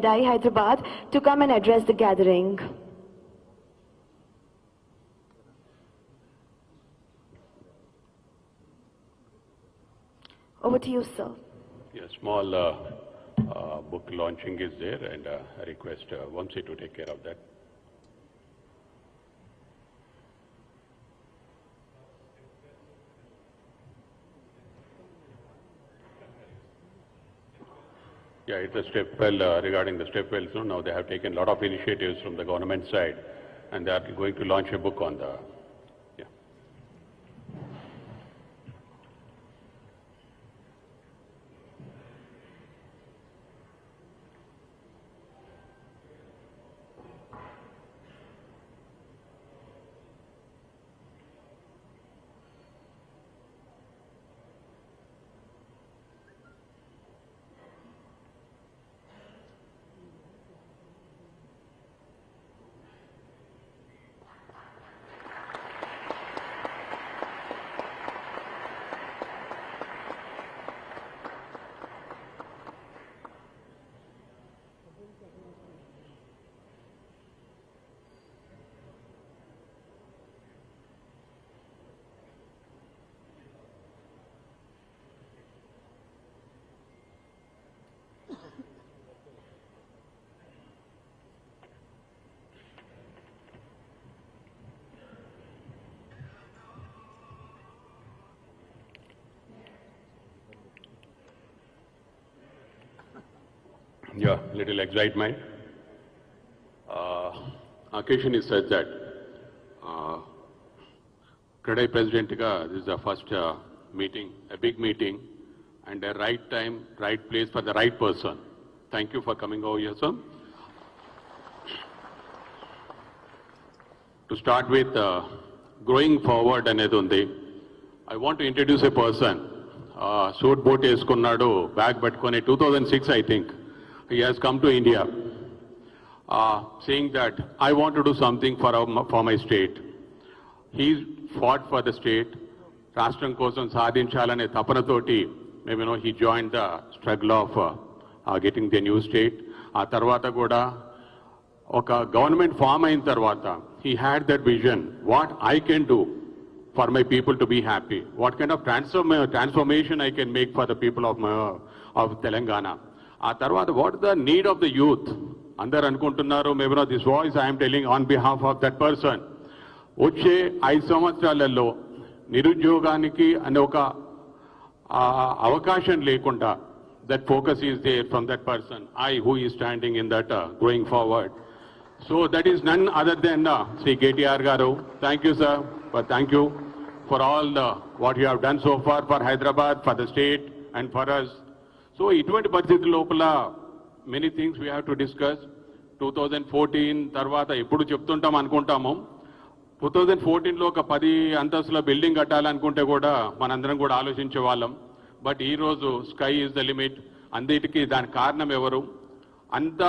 Hyderabad to come and address the gathering. Over to you, sir. Yeah, small book launching is there, and I request Vamsi to take care of that. Yeah, it's a step well regarding the step wells. So now they have taken a lot of initiatives from the government side, and they are going to launch a book on the. Yeah. Yeah, little excitement. Occasion is such that Kadai President this is the first meeting, a big meeting, and a right time, right place for the right person. Thank you for coming over here, sir. To start with, growing forward anedundi, I want to introduce a person. Suit boot eskunnadu, bag pattukoni 2006, I think. He has come to India, saying that I want to do something for my state. He fought for the state. Rashtam kosam sadhinchalane tapanatoti, maybe he joined the struggle of getting the new state. A tarvata kuda oka government form ayin tarvata, he had that vision, what I can do for my people to be happy, what kind of transformation I can make for the people of Telangana. ఆ తర్వాత what the need of the youth అందరు అనుకుంటున్నారు maybe this voice I'm telling on behalf of that person. వచ్చే 5 సంవత్సరాలలో నిరుద్యోగానికి అనే ఒక అవకాశం లేకుండా that focus is there from that person who is standing in that going forward. So that is none other than Shri KTR garu. Thank you sir, thank you for all what you have done so far for Hyderabad, for the state and for us. So ఇటువంటి పరిస్థితుల లోపల many things we have to discuss. 2014 తర్వాత ఎప్పుడు చెప్తుంటాం అనుకుంటాము, 2014లో ఒక 10 అంతస్తుల building కట్టాలనుకుంటే కూడా మనందరం కూడా ఆలోచించే వాళ్ళం. బట్ ఈరోజు స్కై ఈజ్ ద లిమిట్. అన్నిటికీ దానికి కారణం ఎవరు? అంత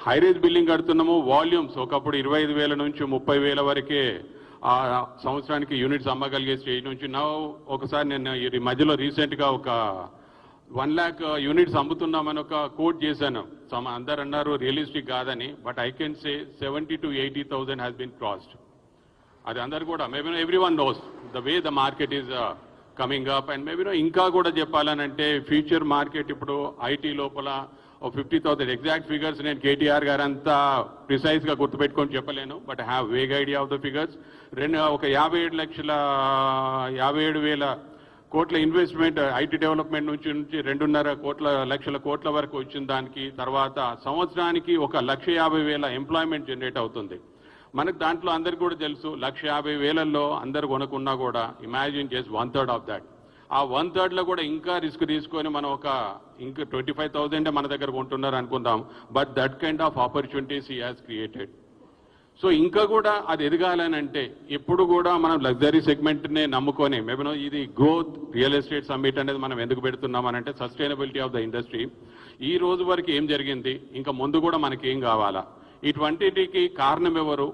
హైరేజ్ బిల్డింగ్ కడుతున్నాము, వాల్యూమ్స్ ఒకప్పుడు 25,000 నుంచి 30,000 వరకే సంవత్సరానికి యూనిట్స్ అమ్మగలిగే స్టేజ్ నుంచి నా ఒకసారి నేను ఈ మధ్యలో రీసెంట్గా ఒక 1 lakh యూనిట్స్ అమ్ముతున్నామని ఒక కోట్ చేశాను. అందరు అన్నారు రియలిస్టిక్ కాదని, but I can say 70,000 to 80,000 has been crossed. అది అందరు కూడా maybe everyone knows the way the market is coming up. And maybe ఇంకా కూడా చెప్పాలనంటే ఫ్యూచర్ మార్కెట్ ఇప్పుడు ఐటీ లోపల 50,000 ఎగ్జాక్ట్ ఫిగర్స్ నేను KTR గారు అంతా ప్రిసైజ్గా గుర్తుపెట్టుకొని చెప్పలేను, but have vague idea of the figures. ఒక 57,000 కోట్ల ఇన్వెస్ట్మెంట్ ఐటీ డెవలప్మెంట్ నుంచి 2.5 లక్షల కోట్ల వరకు వచ్చిన దానికి తర్వాత సంవత్సరానికి 1,50,000 ఎంప్లాయ్మెంట్ జనరేట్ అవుతుంది. మనకు దాంట్లో అందరికి కూడా తెలుసు 1,50,000లో అందరు కొనుక్కున్నా కూడా ఇమాజిన్ చేసి 1/3 ఆఫ్ దాట్. ఆ 1/3లో కూడా ఇంకా రిస్క్ తీసుకొని మనం ఇంకా 25,000 మన దగ్గర కొంటున్నారు అనుకుందాం, but that kind of opportunities he has created. So ఇంకా కూడా అది ఎదగాలనంటే ఎప్పుడు కూడా మనం లగ్జరీ సెగ్మెంట్నే నమ్ముకొని మేబీ ఇది గ్రోత్ రియల్ ఎస్టేట్ సమ్మిట్ అనేది మనం ఎందుకు పెడుతున్నామనంటే సస్టైనబిలిటీ ఆఫ్ ద ఇండస్ట్రీ. ఈ రోజు వరకు ఏం జరిగింది, ఇంకా ముందు కూడా మనకి ఏం కావాలా, ఇటువంటికి కారణం ఎవరు?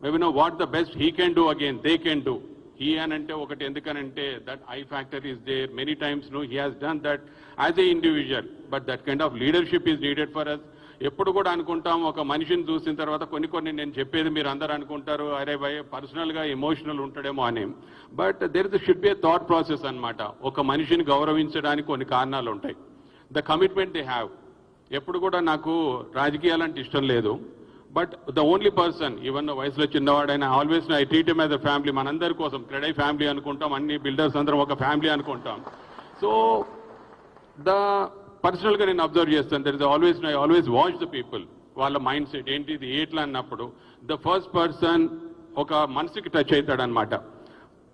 Maybe what the best he can do again they can do. He anante okati endukanante that I factor is there. Many times he has done that as a individual, but that kind of leadership is needed for us. ఎప్పుడు కూడా అనుకుంటాం ఒక మనిషిని చూసిన తర్వాత కొన్ని నేను చెప్పేది మీరు అందరూ అనుకుంటారు అరే భయ్ పర్సనల్గా ఎమోషనల్ ఉంటాడేమో అని. But there should be a thought process అన్నమాట. ఒక మనిషిని గౌరవించడానికి కొన్ని కారణాలు ఉంటాయి. The commitment they have. ఎప్పుడు కూడా నాకు రాజకీయాలంటే ఇష్టం లేదు. But the only person even వయసులో చిన్నవాడైనా always I treat him as a family. మనందరి కోసం క్రెడై ఫ్యామిలీ అనుకుంటాం, అన్ని బిల్డర్స్ అందరం ఒక ఫ్యామిలీ అనుకుంటాం. సో పర్సనల్గా నేను అబ్జర్వ్ చేస్తాను. There is I always watch the people, వాళ్ళ మైండ్ సెట్ ఏంటిది ఎట్లా అన్నప్పుడు ద ఫస్ట్ పర్సన్ ఒక మనసుకి టచ్ అవుతాడనమాట.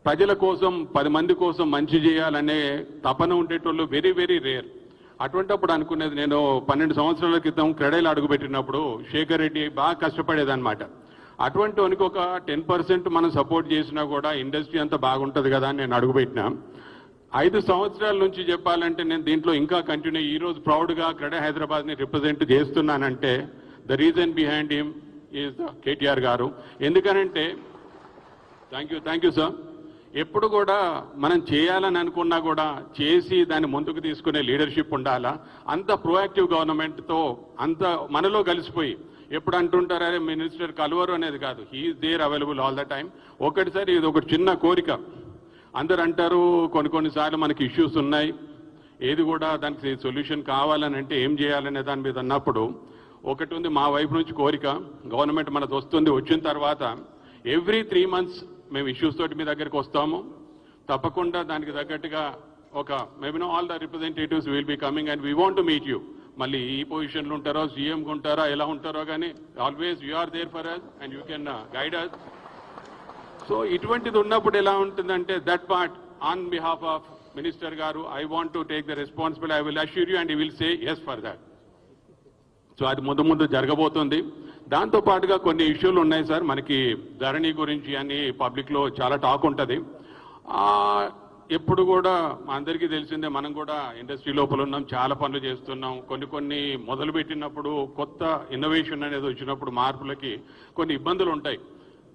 ప్రజల కోసం 10 మంది కోసం మంచి చేయాలనే తపన ఉండేటోళ్ళు వెరీ వెరీ రేర్. అటువంటిప్పుడు అనుకునేది నేను 12 సంవత్సరాల క్రితం క్రెడైలు అడుగుపెట్టినప్పుడు శేఖర్ రెడ్డి బాగా కష్టపడేదన్నమాట. అటువంటి వానికి ఒక 10% మనం సపోర్ట్ చేసినా కూడా ఇండస్ట్రీ అంతా బాగుంటుంది కదా అని నేను అడుగుపెట్టినా. 5 సంవత్సరాల నుంచి చెప్పాలంటే నేను దీంట్లో ఇంకా కంటిన్యూ ఈరోజు ప్రౌడ్గా క్రెడై హైదరాబాద్ని రిప్రజెంట్ చేస్తున్నానంటే the reason behind him is the KTR గారు. ఎందుకనంటే థ్యాంక్ యూ సార్. ఎప్పుడు కూడా మనం చేయాలని అనుకున్నా కూడా చేసి దాన్ని ముందుకు తీసుకునే లీడర్షిప్ ఉండాలా. అంత ప్రోయాక్టివ్ గవర్నమెంట్తో అంత మనలో కలిసిపోయి ఎప్పుడు అంటుంటారు అరే మినిస్టర్ కలవరు అనేది కాదు, he's there available all the time. ఒకటిసారి ఇది ఒక చిన్న కోరిక. అందరు అంటారు కొన్నిసార్లు మనకి ఇష్యూస్ ఉన్నాయి, ఏది కూడా దానికి సొల్యూషన్ కావాలని అంటే ఏం చేయాలనే దాని మీద అన్నప్పుడు ఒకటి ఉంది మా వైపు నుంచి కోరిక. గవర్నమెంట్ మనది వస్తుంది, వచ్చిన తర్వాత ఎవ్రీ 3 months మేము ఇష్యూస్ తోటి మీ దగ్గరికి వస్తాము. తప్పకుండా దానికి తగ్గట్టుగా ఒక maybe all the representatives will be coming and we want to meet you. మళ్ళీ ఈ పొజిషన్లో ఉంటారో సీఎంగా ఉంటారో ఎలా ఉంటారో కానీ always you are there for us and you can guide us. So ఇటువంటిది ఉన్నప్పుడు ఎలా ఉంటుందంటే that part on behalf of minister గారు I want to take the responsibility. I will assure you and you will say yes for that. So అది ముందు జరగబోతుంది. దాంతో పాటుగా కొన్ని ఇష్యూలు ఉన్నాయి సార్. మనకి ధరణి గురించి అని పబ్లిక్లో చాలా టాక్ ఉంటుంది. ఎప్పుడు కూడా మా అందరికీ తెలిసిందే, మనం కూడా ఇండస్ట్రీ లోపల ఉన్నాం, చాలా పనులు చేస్తున్నాం. కొన్ని మొదలు పెట్టినప్పుడు కొత్త ఇన్నోవేషన్ అనేది వచ్చినప్పుడు మార్పులకి కొన్ని ఇబ్బందులు ఉంటాయి.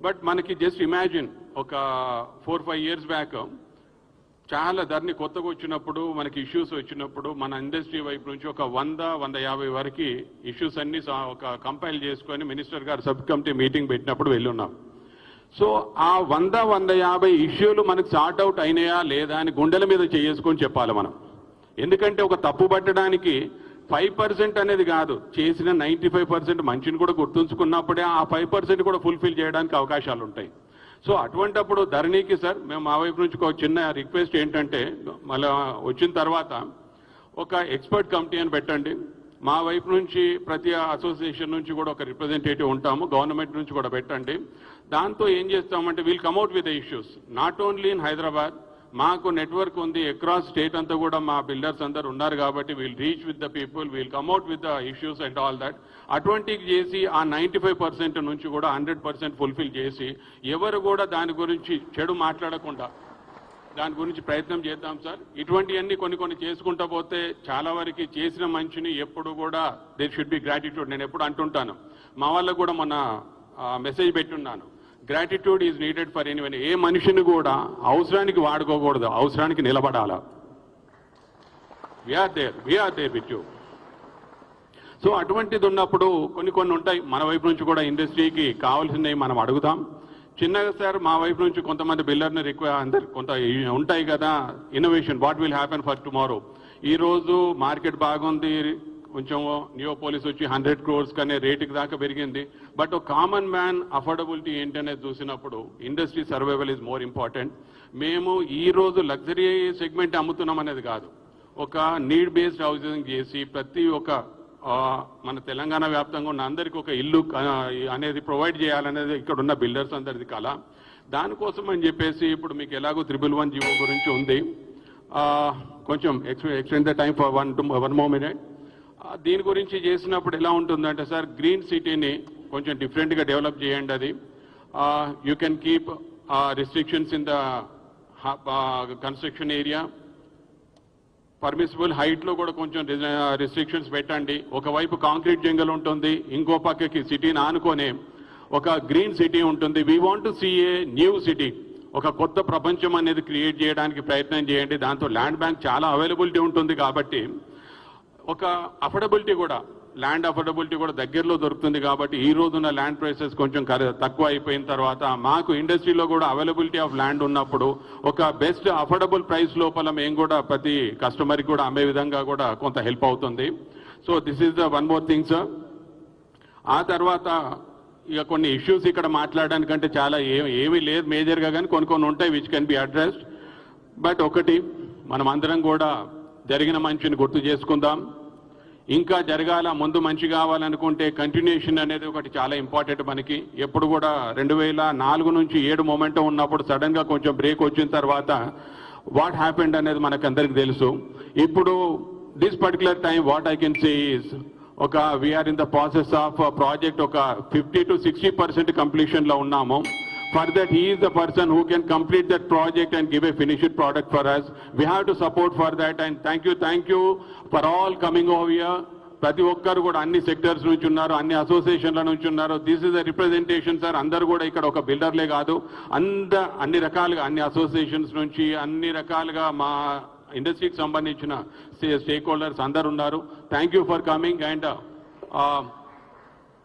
బట్ మనకి జస్ట్ ఇమాజిన్ ఒక 4-5 years బ్యాక్ చాలా ధరణి కొత్తగా వచ్చినప్పుడు మనకి ఇష్యూస్ వచ్చినప్పుడు మన ఇండస్ట్రీ వైపు నుంచి ఒక 100-150 వరకు ఇష్యూస్ అన్ని ఒక కంపైల్ చేసుకొని మినిస్టర్ గారు సబ్ కమిటీ మీటింగ్ పెట్టినప్పుడు వెళ్ళున్నాం. సో ఆ 100-150 ఇష్యూలు మనకు సార్ట్ అవుట్ అయినాయా లేదా అని గుండెల మీద చేసుకొని చెప్పాలి మనం. ఎందుకంటే ఒక తప్పు పట్టడానికి 5% అనేది కాదు, చేసిన 95% మంచిని కూడా గుర్తుంచుకున్నప్పుడే ఆ 5% కూడా ఫుల్ఫిల్ చేయడానికి అవకాశాలు ఉంటాయి. సో అటువంటప్పుడు ధరణికి సార్ మేము మా వైపు నుంచి ఒక చిన్న రిక్వెస్ట్ ఏంటంటే మళ్ళీ వచ్చిన తర్వాత ఒక ఎక్స్పర్ట్ కమిటీ అని పెట్టండి. మా వైపు నుంచి ప్రతి అసోసియేషన్ నుంచి కూడా ఒక రిప్రజెంటేటివ్ ఉంటాము, గవర్నమెంట్ నుంచి కూడా పెట్టండి. దాంతో ఏం చేస్తామంటే we'll combat with the issues not only in Hyderabad. మాకు నెట్వర్క్ ఉంది అక్రాస్ స్టేట్ అంతా కూడా మా బిల్డర్స్ అందరు ఉన్నారు కాబట్టి we'll reach with the people, we'll combat with the issues and all that. అటువంటివి చేసి ఆ 95% నుంచి కూడా 100% ఫుల్ఫిల్ చేసి ఎవరు కూడా దాని గురించి చెడు మాట్లాడకుండా దాని గురించి ప్రయత్నం చేద్దాం సార్. ఇటువంటివన్నీ కొన్ని చేసుకుంటా పోతే చాలా వరకు చేసిన మంచిని ఎప్పుడు కూడా దేర్ షుడ్ బి గ్రాటిట్యూడ్. నేను ఎప్పుడు అంటుంటాను, మా వాళ్ళకు కూడా మొన్న మెసేజ్ పెట్టున్నాను, gratitude is needed for anyone. ఏ మనిషిని కూడా అవసరానికి వాడుకోకూడదు, అవసరానికి నిలబడాలా. We're there with you. So అటువంటిది ఉన్నప్పుడు కొన్ని ఉంటాయి మన వైపు నుంచి కూడా ఇండస్ట్రీకి కావాల్సినవి మనం అడుగుతాం. చిన్నగా సార్ మా వైపు నుంచి కొంతమంది బిల్డర్ని అందరు కొంత ఉంటాయి కదా innovation, what will happen for tomorrow. ఈరోజు మార్కెట్ బాగుంది, కొంచెం నియోపోలిస్ వచ్చి 100 crores కనే రేటుకి దాకా పెరిగింది. బట్ ఒక కామన్ మ్యాన్ అఫోర్డబిలిటీ ఏంటనేది చూసినప్పుడు industry survival is more important. మేము ఈరోజు లగ్జరీ సెగ్మెంట్ అమ్ముతున్నాం అనేది కాదు, ఒక నీడ్ బేస్డ్ హౌసింగ్ చేసి ప్రతి ఒక్క మన తెలంగాణ వ్యాప్తంగా ఉన్న అందరికీ ఒక ఇల్లు అనేది ప్రొవైడ్ చేయాలనేది ఇక్కడ ఉన్న బిల్డర్స్ అందరిది కళ. దానికోసం అని చెప్పేసి ఇప్పుడు మీకు ఎలాగో 111 జీవో గురించి ఉంది, కొంచెం extend the time for one more minute. దీని గురించి చేసినప్పుడు ఎలా ఉంటుందంటే సార్ గ్రీన్ సిటీని కొంచెం డిఫరెంట్గా డెవలప్ చేయండి. అది you can keep restrictions in the construction area, permissible హైట్లో కూడా కొంచెం రిస్ట్రిక్షన్స్ పెట్టండి. ఒకవైపు కాంక్రీట్ జంగల్ ఉంటుంది, ఇంకో పక్కకి సిటీని ఆనుకొనే ఒక గ్రీన్ సిటీ ఉంటుంది. We want to see a new city, ఒక కొత్త ప్రపంచం అనేది క్రియేట్ చేయడానికి ప్రయత్నం చేయండి. దాంతో ల్యాండ్ బ్యాంక్ చాలా అవైలబిలిటీ ఉంటుంది కాబట్టి ఒక అఫోర్డబిలిటీ కూడా ల్యాండ్ అఫోర్డబిలిటీ కూడా దగ్గరలో దొరుకుతుంది కాబట్టి ఈ రోజున్న ల్యాండ్ ప్రైసెస్ కొంచెం తక్కువ అయిపోయిన తర్వాత మాకు ఇండస్ట్రీలో కూడా అవైలబిలిటీ ఆఫ్ ల్యాండ్ ఉన్నప్పుడు ఒక బెస్ట్ అఫోర్డబుల్ ప్రైస్ లోపల మేము కూడా ప్రతి కస్టమర్కి కూడా అమ్మే విధంగా కూడా కొంత హెల్ప్ అవుతుంది. So this is the one more thing sir. ఆ తర్వాత ఇక కొన్ని ఇష్యూస్ ఇక్కడ మాట్లాడడానికంటే చాలా ఏమీ లేదు మేజర్గా, కానీ కొన్ని ఉంటాయి which can be addressed. But ఒకటి, మనం అందరం కూడా జరిగిన మంచిని గుర్తు చేసుకుందాం. ఇంకా జరగాల, ముందు మంచి కావాలనుకుంటే కంటిన్యూషన్ అనేది ఒకటి చాలా ఇంపార్టెంట్ మనకి. ఎప్పుడు కూడా 2004 నుంచి 7 మొమెంటం ఉన్నప్పుడు సడన్గా కొంచెం బ్రేక్ వచ్చిన తర్వాత వాట్ హ్యాపెండ్ అనేది మనకు అందరికి తెలుసు. ఇప్పుడు this particular time what I can say is we're in the process of project 50 to 60% కంప్లీషన్లో ఉన్నాము. For that, he is the person who can complete that project and give a finished product for us. We have to support for that, and thank you for all coming over here. ప్రతి ఒక్కరు కూడా అన్ని sectors నుంచి ఉన్నారు, అన్ని అసోసియేషన్ల నుంచి ఉన్నారు. This is the representation sir. అందరూ కూడా ఇక్కడ ఒక బిల్డర్లే కాదు, అన్ని రకాలుగా అన్ని అసోసియేషన్స్ నుంచి అన్ని రకాలుగా మా ఇండస్ట్రీకి సంబంధించిన స్టేక్ హోల్డర్స్ అందరు ఉన్నారు. Thank you for coming and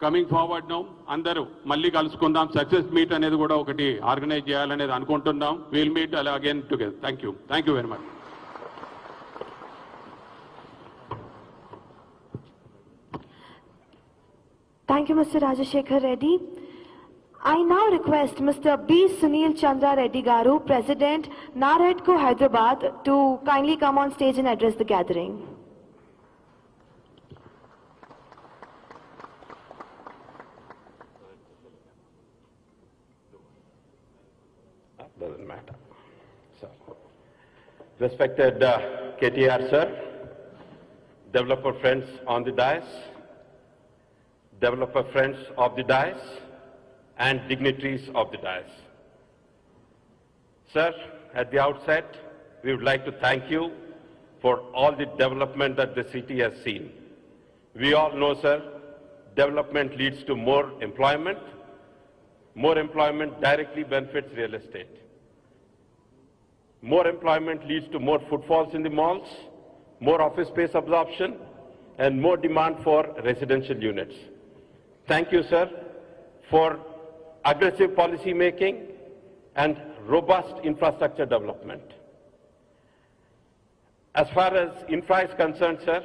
coming forward now. అందరూ మళ్ళీ కలుసుకుందాం. సక్సెస్ మీట్ అనేది కూడా ఒకటి ఆర్గనైజ్ చేయాలనేది అనుకుంటున్నాం. Will meet again together. Thank you very much. Thank you, Mr. Rajashekhar Reddy. I now request Mr. B. Sunil Chandra Reddy Garu, President, NAREDCO Hyderabad, to kindly come on stage and address the gathering. Doesn't matter. So, respected KTR sir, developer friends on the dais, developer friends of the dais, and dignitaries of the dais. Sir, at the outset, we would like to thank you for all the development that the city has seen. We all know, sir, development leads to more employment. More employment directly benefits real estate. More employment leads to more footfalls in the malls, more office space absorption, and more demand for residential units. Thank you, sir, for aggressive policy making and robust infrastructure development. As far as infra is concerned, sir,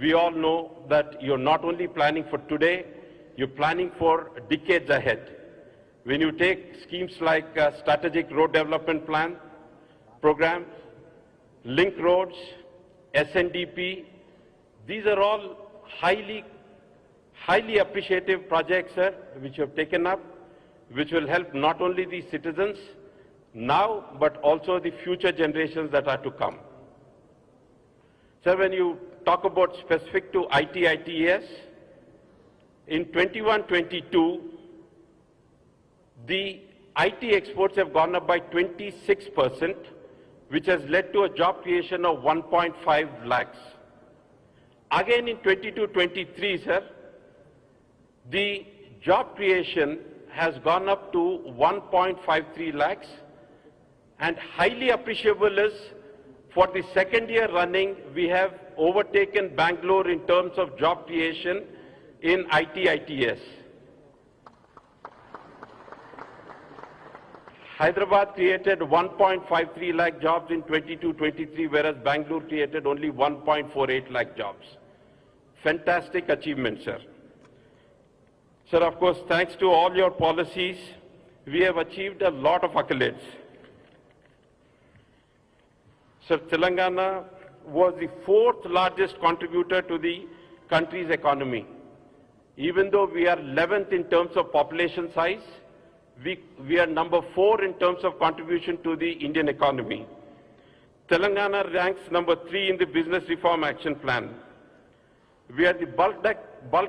we all know that you're not only planning for today, you're planning for decades ahead. When you take schemes like Strategic Road Development Plan, Program, Link Roads, SNDP, these are all highly appreciative projects, sir, which you have taken up, which will help not only the citizens now, but also the future generations that are to come. Sir, when you talk about specific to ITTV, in 21-22, the IT exports have gone up by 26%, which has led to a job creation of 1.5 lakhs. Again in 22-23, sir, the job creation has gone up to 1.53 lakhs, and highly appreciable is for the second year running, we have overtaken Bangalore in terms of job creation in ITTV. Hyderabad created 1.53 lakh jobs in 22-23, whereas Bangalore created only 1.48 lakh jobs. Fantastic achievement, sir. Sir, of course, thanks to all your policies, we have achieved a lot of accolades. Sir, Telangana was the 4th largest contributor to the country's economy. Even though we are 11th in terms of population size, we are number 4 in terms of contribution to the Indian economy. Telangana ranks number 3 in the Business Reform Action Plan. We are the bulk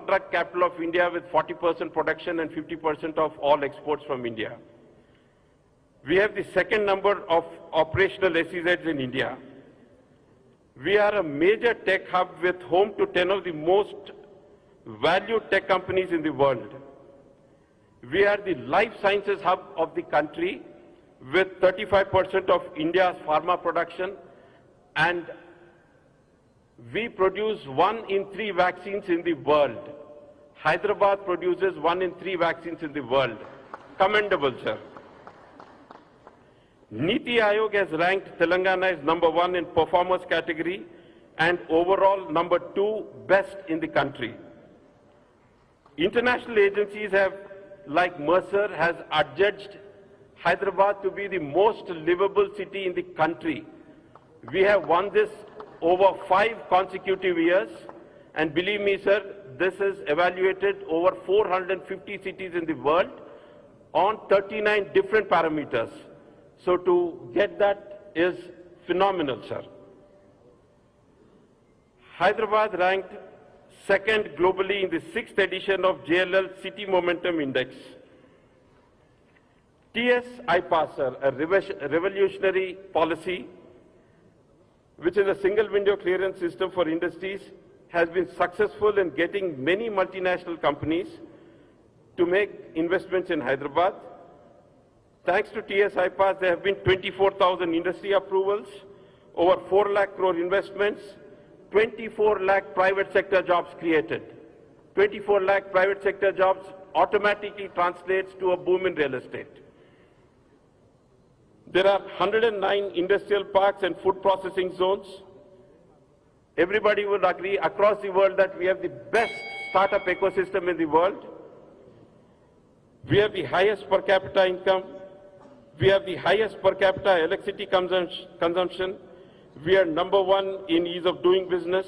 drug capital of India with 40% production and 50% of all exports from India. We have the second number of operational SEZs in India. We are a major tech hub with home to 10 of the most valued tech companies in the world. We are the life sciences hub of the country with 35% of India's pharma production and We produce 1 in 3 vaccines in the world. Hyderabad produces 1 in 3 vaccines in the world. Commendable, sir. Niti Aayog has ranked Telangana as number 1 in performance category and overall number 2 best in the country. International agencies have, like Mercer, has adjudged Hyderabad to be the most livable city in the country. We have won this over 5 consecutive years, and believe me, sir, this is evaluated over 450 cities in the world on 39 different parameters. So to get that is phenomenal, sir. Hyderabad ranked 2nd globally in the 6th edition of JLL City Momentum Index. TS-IPAS, sir, a revolutionary policy, which is a single window clearance system for industries, has been successful in getting many multinational companies to make investments in Hyderabad. Thanks to TS-IPAS, there have been 24,000 industry approvals, over 4 lakh crore investments, 24 lakh private sector jobs created. 24 lakh private sector jobs automatically translates to a boom in real estate. There are 109 industrial parks and food processing zones. Everybody would agree across the world that we have the best startup ecosystem in the world. We have the highest per capita income. We have the highest per capita electricity consumption. We are number 1 in ease of doing business.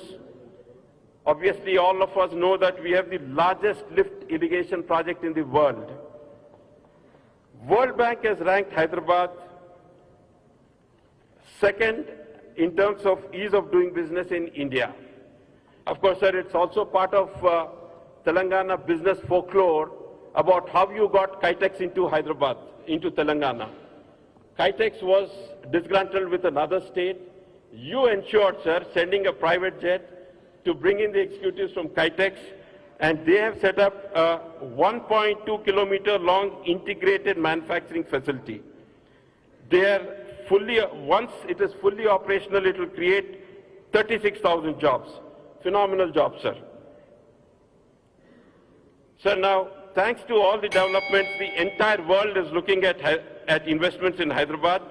Obviously, all of us know that we have the largest lift irrigation project in the world. World Bank has ranked Hyderabad 2nd in terms of ease of doing business in India. Of course, sir, it's also part of Telangana business folklore about how you got KTX into Hyderabad, into Telangana. KTX was disgruntled with another state. You ensured, sir, sending a private jet to bring in the executives from KTX, and they have set up a 1.2 kilometer long integrated manufacturing facility. They are once it is fully operational, it will create 36,000 jobs. Phenomenal job, sir. Sir, now, thanks to all the developments, the entire world is looking at investments in Hyderabad.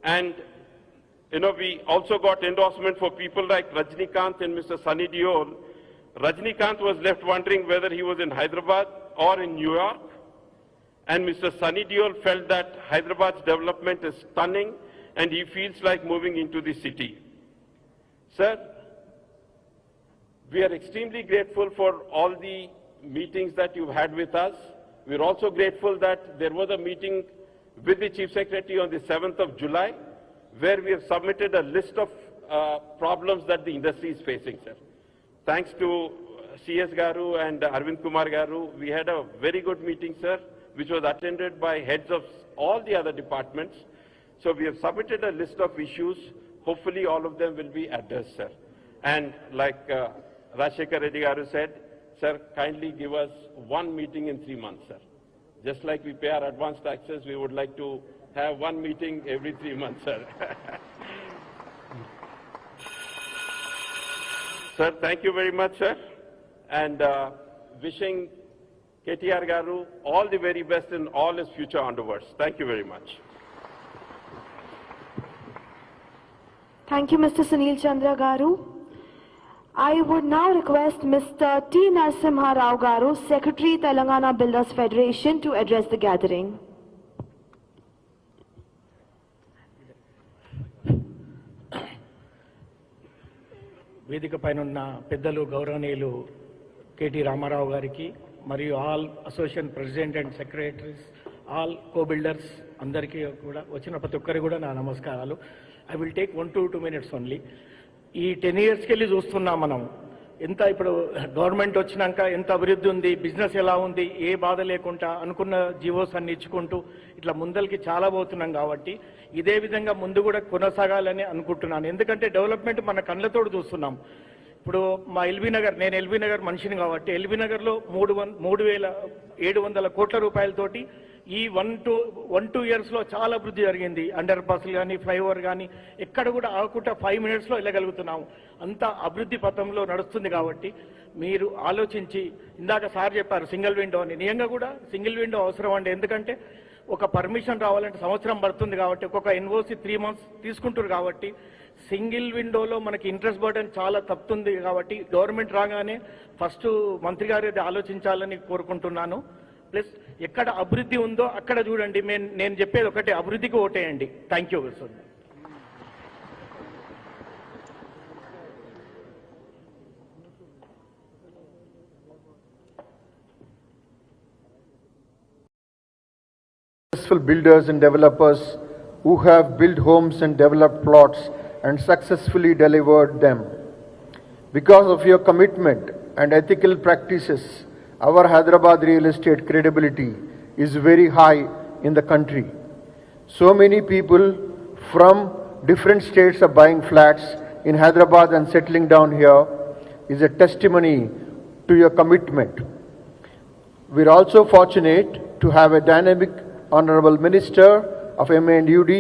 And, you know, we also got endorsement for people like Rajnikant and Mr. Sunny Deol. Rajnikant was left wondering whether he was in Hyderabad or in New York. And Mr. Sunny Deol felt that Hyderabad's development is stunning and he feels like moving into the city. Sir, we are extremely grateful for all the meetings that you've had with us. We're also grateful that there was a meeting with the Chief Secretary on the 7th of July, where we have submitted a list of problems that the industry is facing, sir. Thanks to CS Garu and Arvind Kumar Garu, we had a very good meeting, sir, which was attended by heads of all the other departments. So we have submitted a list of issues. Hopefully all of them will be addressed, sir. And like Rajshekar Reddy Garu said, sir, kindly give us 1 meeting in 3 months, sir. Just like we pay our advance taxes, we would like to have 1 meeting every 3 months, sir. Sir, thank you very much, sir. And wishing KTR Garu all the very best in all his future endeavors. Thank you very much. Thank you, Mr. Sunil Chandra Garu. I would now request Mr. T. Narasimha Rao Garu, Secretary, Telangana Builders Federation, to address the gathering. వేదిక పైన ఉన్న పెద్దలు గౌరవనీయులు KT Ramarao గారికి మరియు all association president and secretaries all co builders అందరికీ కూడా వచ్చిన ప్రతి ఒక్కరికి కూడా నా నమస్కారాలు. I will take 1 to 2 minutes only. ఈ 10 yearsకి వెళ్ళి చూస్తున్నాం మనం ఎంత ఇప్పుడు గవర్నమెంట్ వచ్చినాక ఎంత అభివృద్ధి ఉంది, బిజినెస్ ఎలా ఉంది, ఏ బాధ లేకుండా అనుకున్న జీవోస్ అన్ని ఇచ్చుకుంటూ ఇట్లా ముందరికి చాలా పోతున్నాం. కాబట్టి ఇదే విధంగా ముందు కూడా కొనసాగాలని అనుకుంటున్నాను. ఎందుకంటే డెవలప్మెంట్ మన కళ్ళతోడు చూస్తున్నాం. ఇప్పుడు మా ఎల్బీ నగర్, నేను ఎల్బీ నగర్ మనిషిని కాబట్టి ఎల్బీ నగర్లో 3,700 కోట్ల రూపాయలతోటి ఈ 1-2 ఇయర్స్లో చాలా అభివృద్ధి జరిగింది. అండర్ పాస్లు కానీ, ఫ్లైఓవర్ కానీ ఎక్కడ కూడా ఆగకుండా 5 మినిట్స్లో వెళ్ళగలుగుతున్నాము. అంత అభివృద్ధి పథంలో నడుస్తుంది. కాబట్టి మీరు ఆలోచించి, ఇందాక సార్ చెప్పారు సింగిల్ విండో అని, నిజంగా కూడా సింగిల్ విండో అవసరం అండి. ఎందుకంటే ఒక పర్మిషన్ రావాలంటే సంవత్సరం పడుతుంది. కాబట్టి ఒక్కొక్క ఎన్ఓసి 3 మంత్స్ తీసుకుంటారు. కాబట్టి సింగిల్ విండోలో మనకి ఇంట్రెస్ట్ బర్డెన్ చాలా తప్పుతుంది. కాబట్టి గవర్నమెంట్ రాగానే ఫస్ట్ మంత్రి గారు ఇది ఆలోచించాలని కోరుకుంటున్నాను. ప్లస్ ఎక్కడ అభివృద్ధి ఉందో అక్కడ చూడండి. నేను చెప్పేది ఒకటే, అభివృద్ధికి ఓటేయండి. Thank you sir. Successful builders and developers who have built homes and developed plots and successfully delivered them. Because of your commitment and ethical practices, our Hyderabad real estate credibility is very high in the country. So many people from different states are buying flats in Hyderabad and settling down here is a testimony to your commitment. We are also fortunate to have a dynamic Honorable Minister of MA&UD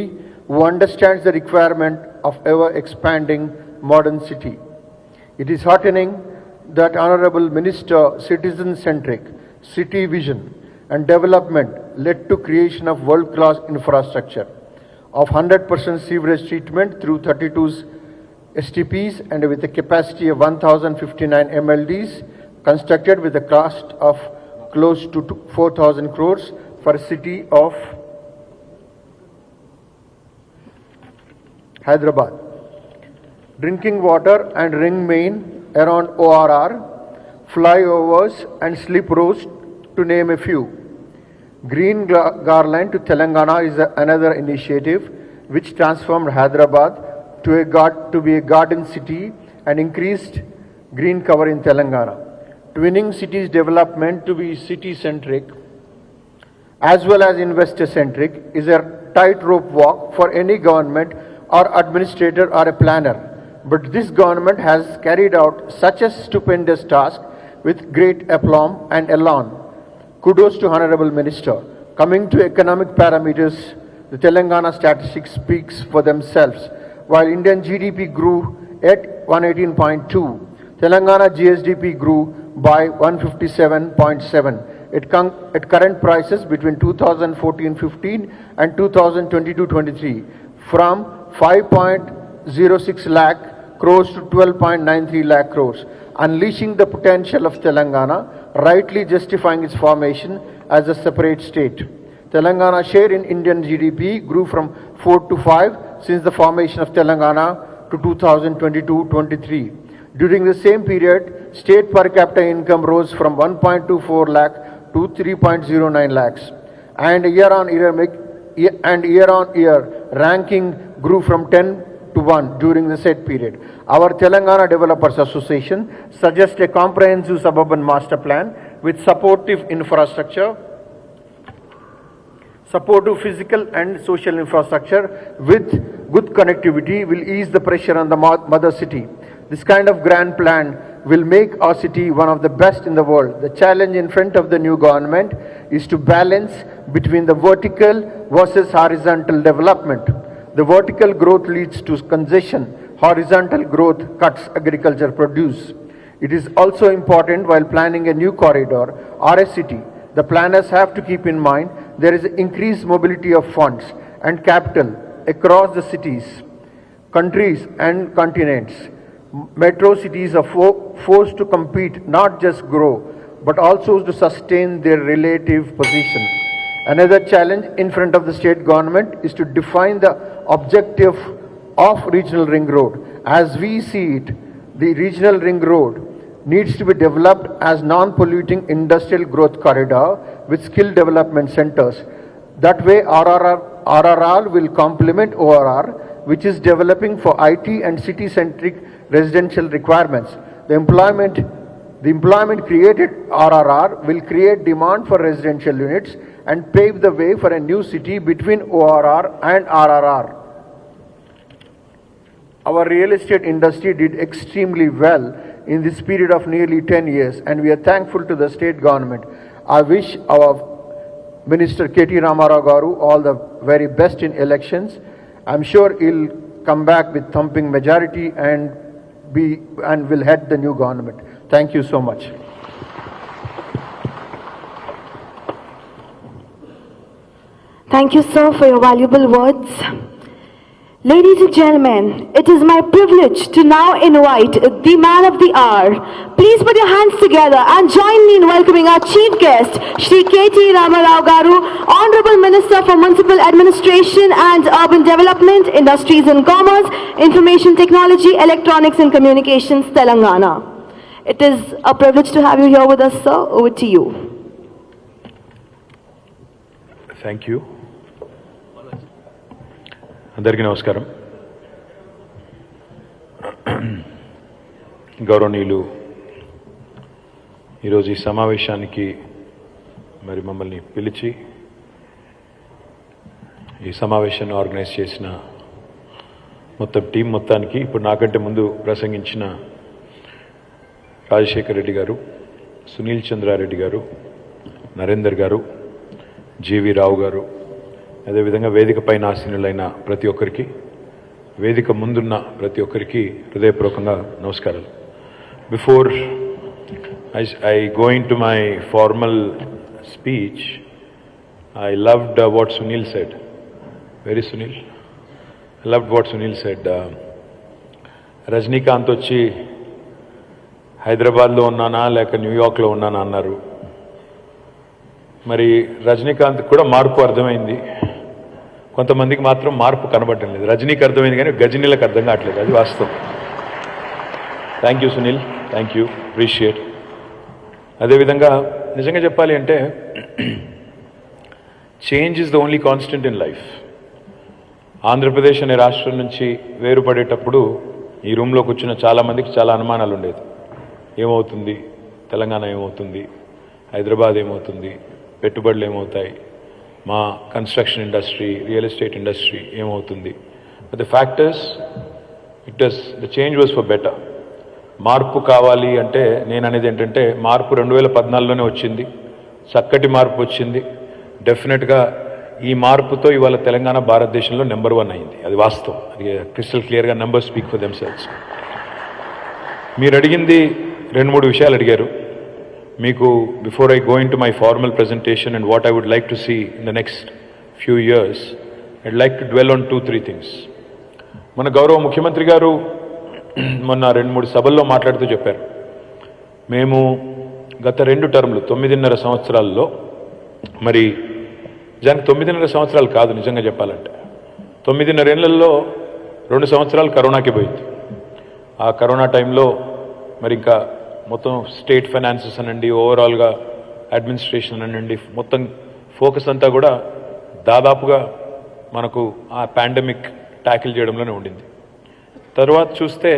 who understands the requirement of ever-expanding modern city. It is heartening that Honorable Minister citizen-centric city vision and development led to creation of world-class infrastructure of 100% sewerage treatment through 32 STPs and with a capacity of 1059 MLDs constructed with a cost of close to 4,000 crores for a city of Hyderabad. Drinking water and ring main around ORR, flyovers and slip roads to name a few. Green Garland to Telangana is another initiative which transformed Hyderabad to be a garden city and increased green cover in Telangana. Twinning cities development to be city-centric as well as investor-centric is a tightrope walk for any government or administrator or a planner. But this government has carried out such a stupendous task with great aplomb and elan. Kudos to Honorable Minister. Coming to economic parameters, the Telangana statistics speaks for themselves. While Indian GDP grew at 118.2, Telangana GSDP grew by 157.7. At current prices between 2014-15 and 2022-23, from 5.06 lakh crores to 12.93 lakh crores, unleashing the potential of Telangana, rightly justifying its formation as a separate state. Telangana share in Indian GDP grew from 4 to 5 since the formation of Telangana to 2022-23. During the same period, state per capita income rose from 1.24 lakh to 3.09 lakhs, and year on year ranking grew from 10 to 1 during the said period. Our Telangana Developers Association suggests a comprehensive suburban master plan with supportive infrastructure, supportive physical and social infrastructure with good connectivity will ease the pressure on the mother city. This kind of grand plan will make our city one of the best in the world. The challenge in front of the new government is to balance between the vertical versus horizontal development. The vertical growth leads to congestion, horizontal growth cuts agriculture produce. It is also important while planning a new corridor or a city, the planners have to keep in mind there is increased mobility of funds and capital across the cities, countries and continents. Metro cities are forced to compete, not just grow, but also to sustain their relative position. Another challenge in front of the state government is to define the objective of regional ring road. As we see it, the regional ring road needs to be developed as non-polluting industrial growth corridor with skill development centers. That way RRR will complement ORR, which is developing for IT and city-centric residential requirements. The employment created RRR will create demand for residential units and pave the way for a new city between ORR and RRR. Our real estate industry did extremely well in this period of nearly 10 years, and we are thankful to the state government. I wish our Minister KT Rama Rao garu all the very best in elections. I'm sure he'll come back with thumping majority and will head the new government. Thank you so much. Thank you, sir, for your valuable words. Ladies and gentlemen, it is my privilege to now invite the man of the hour. Please put your hands together and join me in welcoming our chief guest, Shri KT Rama Rao garu, Honorable Minister for Municipal Administration and Urban Development, Industries and Commerce, Information Technology, Electronics and Communications, Telangana. It is a privilege to have you here with us, sir. Over to you. Thank you. అందరికీ నమస్కారం. గౌరవనీయులు, ఈరోజు ఈ సమావేశానికి మరి మమ్మల్ని పిలిచి ఈ సమావేశాన్ని ఆర్గనైజ్ చేసిన మొత్తం టీం మొత్తానికి, ఇప్పుడు నాకంటే ముందు ప్రసంగించిన రాజశేఖర్ రెడ్డి గారు, సునీల్ చంద్రారెడ్డి గారు, నరేందర్ గారు, జీవి రావు గారు, అదేవిధంగా వేదిక పైన ఆసీనులైన ప్రతి ఒక్కరికి, వేదిక ముందున్న ప్రతి ఒక్కరికి హృదయపూర్వకంగా నమస్కారాలు. Before I go into my formal speech, I loved what Sunil said. Very Sunil, I loved what Sunil said. Rajinikanth వచ్చి హైదరాబాద్లో ఉన్నానా లేక న్యూయార్క్లో ఉన్నానా అన్నారు. మరి రజనీకాంత్ కూడా మార్పు అర్థమైంది, కొంతమందికి మాత్రం మార్పు కనబడటం లేదు. రజనీకి అర్థమైంది కానీ గజనీలకు అర్థం కావట్లేదు, అది వాస్తవం. Thank you Sunil, thank you, appreciate. అదేవిధంగా నిజంగా చెప్పాలి అంటే change is the only constant in life. Andhra Pradesh అనే రాష్ట్రం నుంచి వేరుపడేటప్పుడు ఈ రూమ్లో కూర్చున్న చాలామందికి చాలా అనుమానాలు ఉండేది. ఏమవుతుంది, తెలంగాణ ఏమవుతుంది, హైదరాబాద్ ఏమవుతుంది, పెట్టుబడులు ఏమవుతాయి, మా construction industry, real estate industry ఏమవుతుంది. But the factors the change was for better. మార్పు కావాలి అంటే నేను అనేది ఏంటంటే, మార్పు 2014లోనే వచ్చింది, చక్కటి మార్పు వచ్చింది. డెఫినెట్గా ఈ మార్పుతో ఇవాళ తెలంగాణ భారతదేశంలో నెంబర్ 1 అయింది, అది వాస్తవం. అది క్రిస్టల్ క్లియర్గా నెంబర్ స్పీక్ ఫర్ దెమ్సెల్వ్స్. మీరు అడిగింది 2-3 విషయాలు అడిగారు. మీకు before I go into my formal presentation and what I would like to see in the next few years, I'd like to dwell on 2-3 things. మన గౌరవ ముఖ్యమంత్రి గారు మొన్న 2-3 సభల్లో మాట్లాడుతూ చెప్పారు, మేము గత 2 టర్ములు 9.5 సంవత్సరాల్లో, మరి నిజానికి 9.5 సంవత్సరాలు కాదు నిజంగా చెప్పాలంటే, 9.5 ఏళ్లలో 2 సంవత్సరాలు కరోనాకి పోయింది. ఆ కరోనా టైంలో మరి ఇంకా మొత్తం స్టేట్ ఫైనాన్సెస్ అనండి, ఓవరాల్గా అడ్మినిస్ట్రేషన్ అనండి, మొత్తం ఫోకస్ అంతా కూడా దాదాపుగా మనకు ఆ పాండమిక్ ట్యాకిల్ చేయడంలోనే ఉండింది. తర్వాత చూస్తే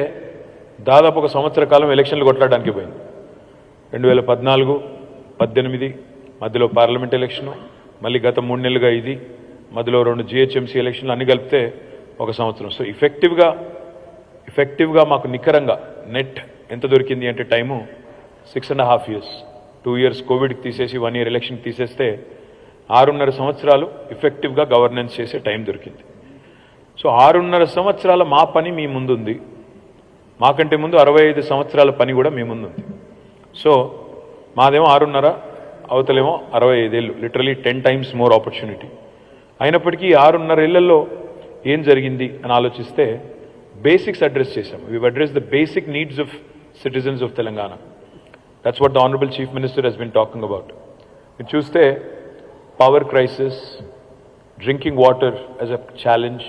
దాదాపు 1 సంవత్సర కాలం ఎలక్షన్లు కొట్లాడడానికి పోయింది. 2014, 18 మధ్యలో పార్లమెంట్ ఎలక్షను, మళ్ళీ గత 3 నెలలుగా ఇది, మధ్యలో 2 GHMC ఎలక్షన్లు అన్ని కలిపితే 1 సంవత్సరం. సో ఎఫెక్టివ్గా మాకు నికరంగా నెట్ ఎంత దొరికింది అంటే టైము 6.5 years. 2 years కోవిడ్కి తీసేసి 1 year ఎలక్షన్కి తీసేస్తే 6.5 సంవత్సరాలు ఎఫెక్టివ్గా గవర్నెన్స్ చేసే టైం దొరికింది. సో 6.5 సంవత్సరాల మా పని మీ ముందుంది, మాకంటే ముందు 65 సంవత్సరాల పని కూడా మీ ముందుంది. సో మాదేమో 6.5, అవతలేమో 65 ఏళ్ళు, లిటరలీ 10 times మోర్ ఆపర్చునిటీ. అయినప్పటికీ 6.5 ఏళ్లలో ఏం జరిగింది అని ఆలోచిస్తే బేసిక్స్ అడ్రస్ చేశాము. We address the basic needs of citizens of Telangana. That's what the Honorable Chief Minister has been talking about. మీరు చూస్తే power crisis, drinking water as a challenge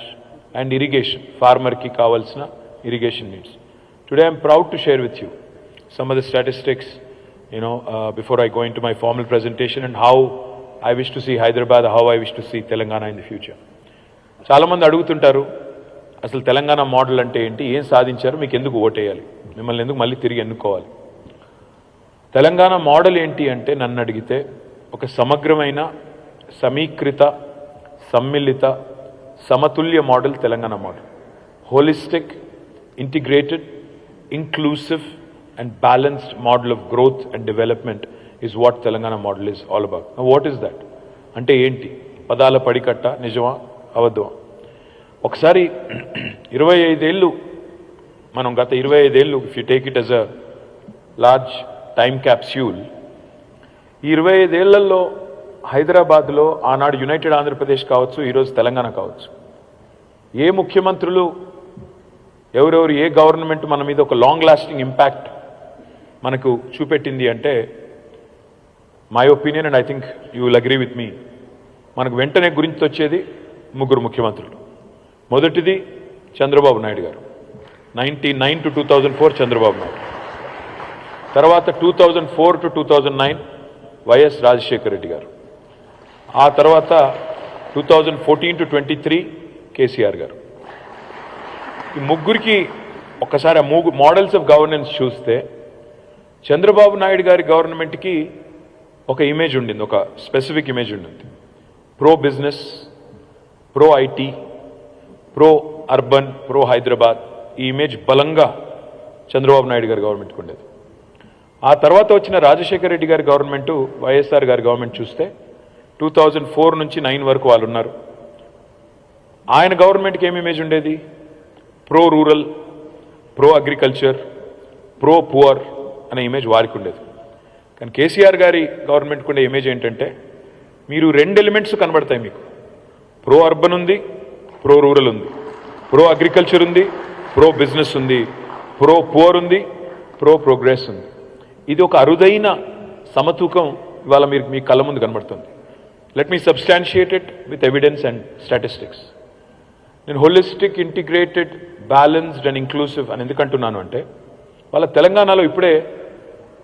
and irrigation, ఫార్మర్కి కావాల్సిన irrigation needs. Today I'm proud to share with you some of the statistics, before I go into my formal presentation, and how I wish to see Hyderabad, how I wish to see Telangana in the future. చాలామంది అడుగుతుంటారు, అసలు Telangana model అంటే ఏంటి, ఏం సాధించారు, మీకు ఎందుకు ఓటేయాలి, మిమ్మల్ని ఎందుకు మళ్ళీ తిరిగి ఎన్నుకోవాలి. తెలంగాణ మోడల్ ఏంటి అంటే నన్ను అడిగితే ఒక సమగ్రమైన, సమీకృత, సమ్మిళిత, సమతుల్య model Telangana model. Holistic, integrated, inclusive and balanced model of growth and development is what Telangana model is all about. Now what is that? అంటే ఏంటి? పదాల పడికట్ట, నిజమా అబద్ధమా? ఒకసారి 25 ఏళ్ళు మనం గత 25 ఏళ్ళు if you take it as a large time capsule, ఈ 25 ఏళ్లలో హైదరాబాద్లో ఆనాడు యునైటెడ్ ఆంధ్రప్రదేశ్ కావచ్చు, ఈరోజు తెలంగాణ కావచ్చు, ఏ ముఖ్యమంత్రులు ఎవరెవరు ఏ గవర్నమెంట్ మన మీద ఒక లాంగ్ లాస్టింగ్ ఇంపాక్ట్ మనకు చూపెట్టింది అంటే, my opinion and I think you will agree with me, మనకు వెంటనే గురించి వచ్చేది ముగ్గురు ముఖ్యమంత్రులు. మొదటిది చంద్రబాబు నాయుడు గారు, 1999 to 2004 చంద్రబాబు నాయుడు. తర్వాత 2004 to 2009 వైఎస్ రాజశేఖర రెడ్డి గారు. ఆ తర్వాత 2014 to 23 కేసీఆర్ గారు. ఈ ముగ్గురికి ఒక్కసారి మోడల్స్ ఆఫ్ గవర్నెన్స్ చూస్తే, చంద్రబాబు నాయుడు గారి గవర్నమెంట్కి ఒక ఇమేజ్ ఉండింది, ఒక స్పెసిఫిక్ ఇమేజ్ ఉండింది. Pro business, pro IT, pro urban, pro Hyderabad, ఈ ఇమేజ్ బలంగా చంద్రబాబు నాయుడు గారి గవర్నమెంట్కి ఉండేది. ఆ తర్వాత వచ్చిన రాజశేఖర రెడ్డి గారి గవర్నమెంటు, వైఎస్ఆర్ గారి గవర్నమెంట్ చూస్తే 2004 నుంచి 9 వరకు వాళ్ళు ఉన్నారు. ఆయన గవర్నమెంట్కి ఏమి ఇమేజ్ ఉండేది? Pro rural, pro agriculture, pro poor అనే ఇమేజ్ వారికి ఉండేది. కానీ కేసీఆర్ గారి గవర్నమెంట్కి ఉండే ఇమేజ్ ఏంటంటే, మీరు 2 ఎలిమెంట్స్ కనబడతాయి మీకు. ప్రో అర్బన్ ఉంది, ప్రో రూరల్ ఉంది, ప్రో అగ్రికల్చర్ ఉంది, ప్రో బిజినెస్ ఉంది, ప్రో పువర్ ఉంది, ప్రో ప్రోగ్రెస్ ఉంది. ఇది ఒక అరుదైన సమతూకం ఇవాళ మీరు మీ కళ్ళ ముందు కనబడుతుంది. Let me substantiate it with evidence and statistics. నేను holistic, integrated, balanced and inclusive అని ఎందుకంటున్నాను అంటే, వాళ్ళ తెలంగాణలో ఇప్పుడే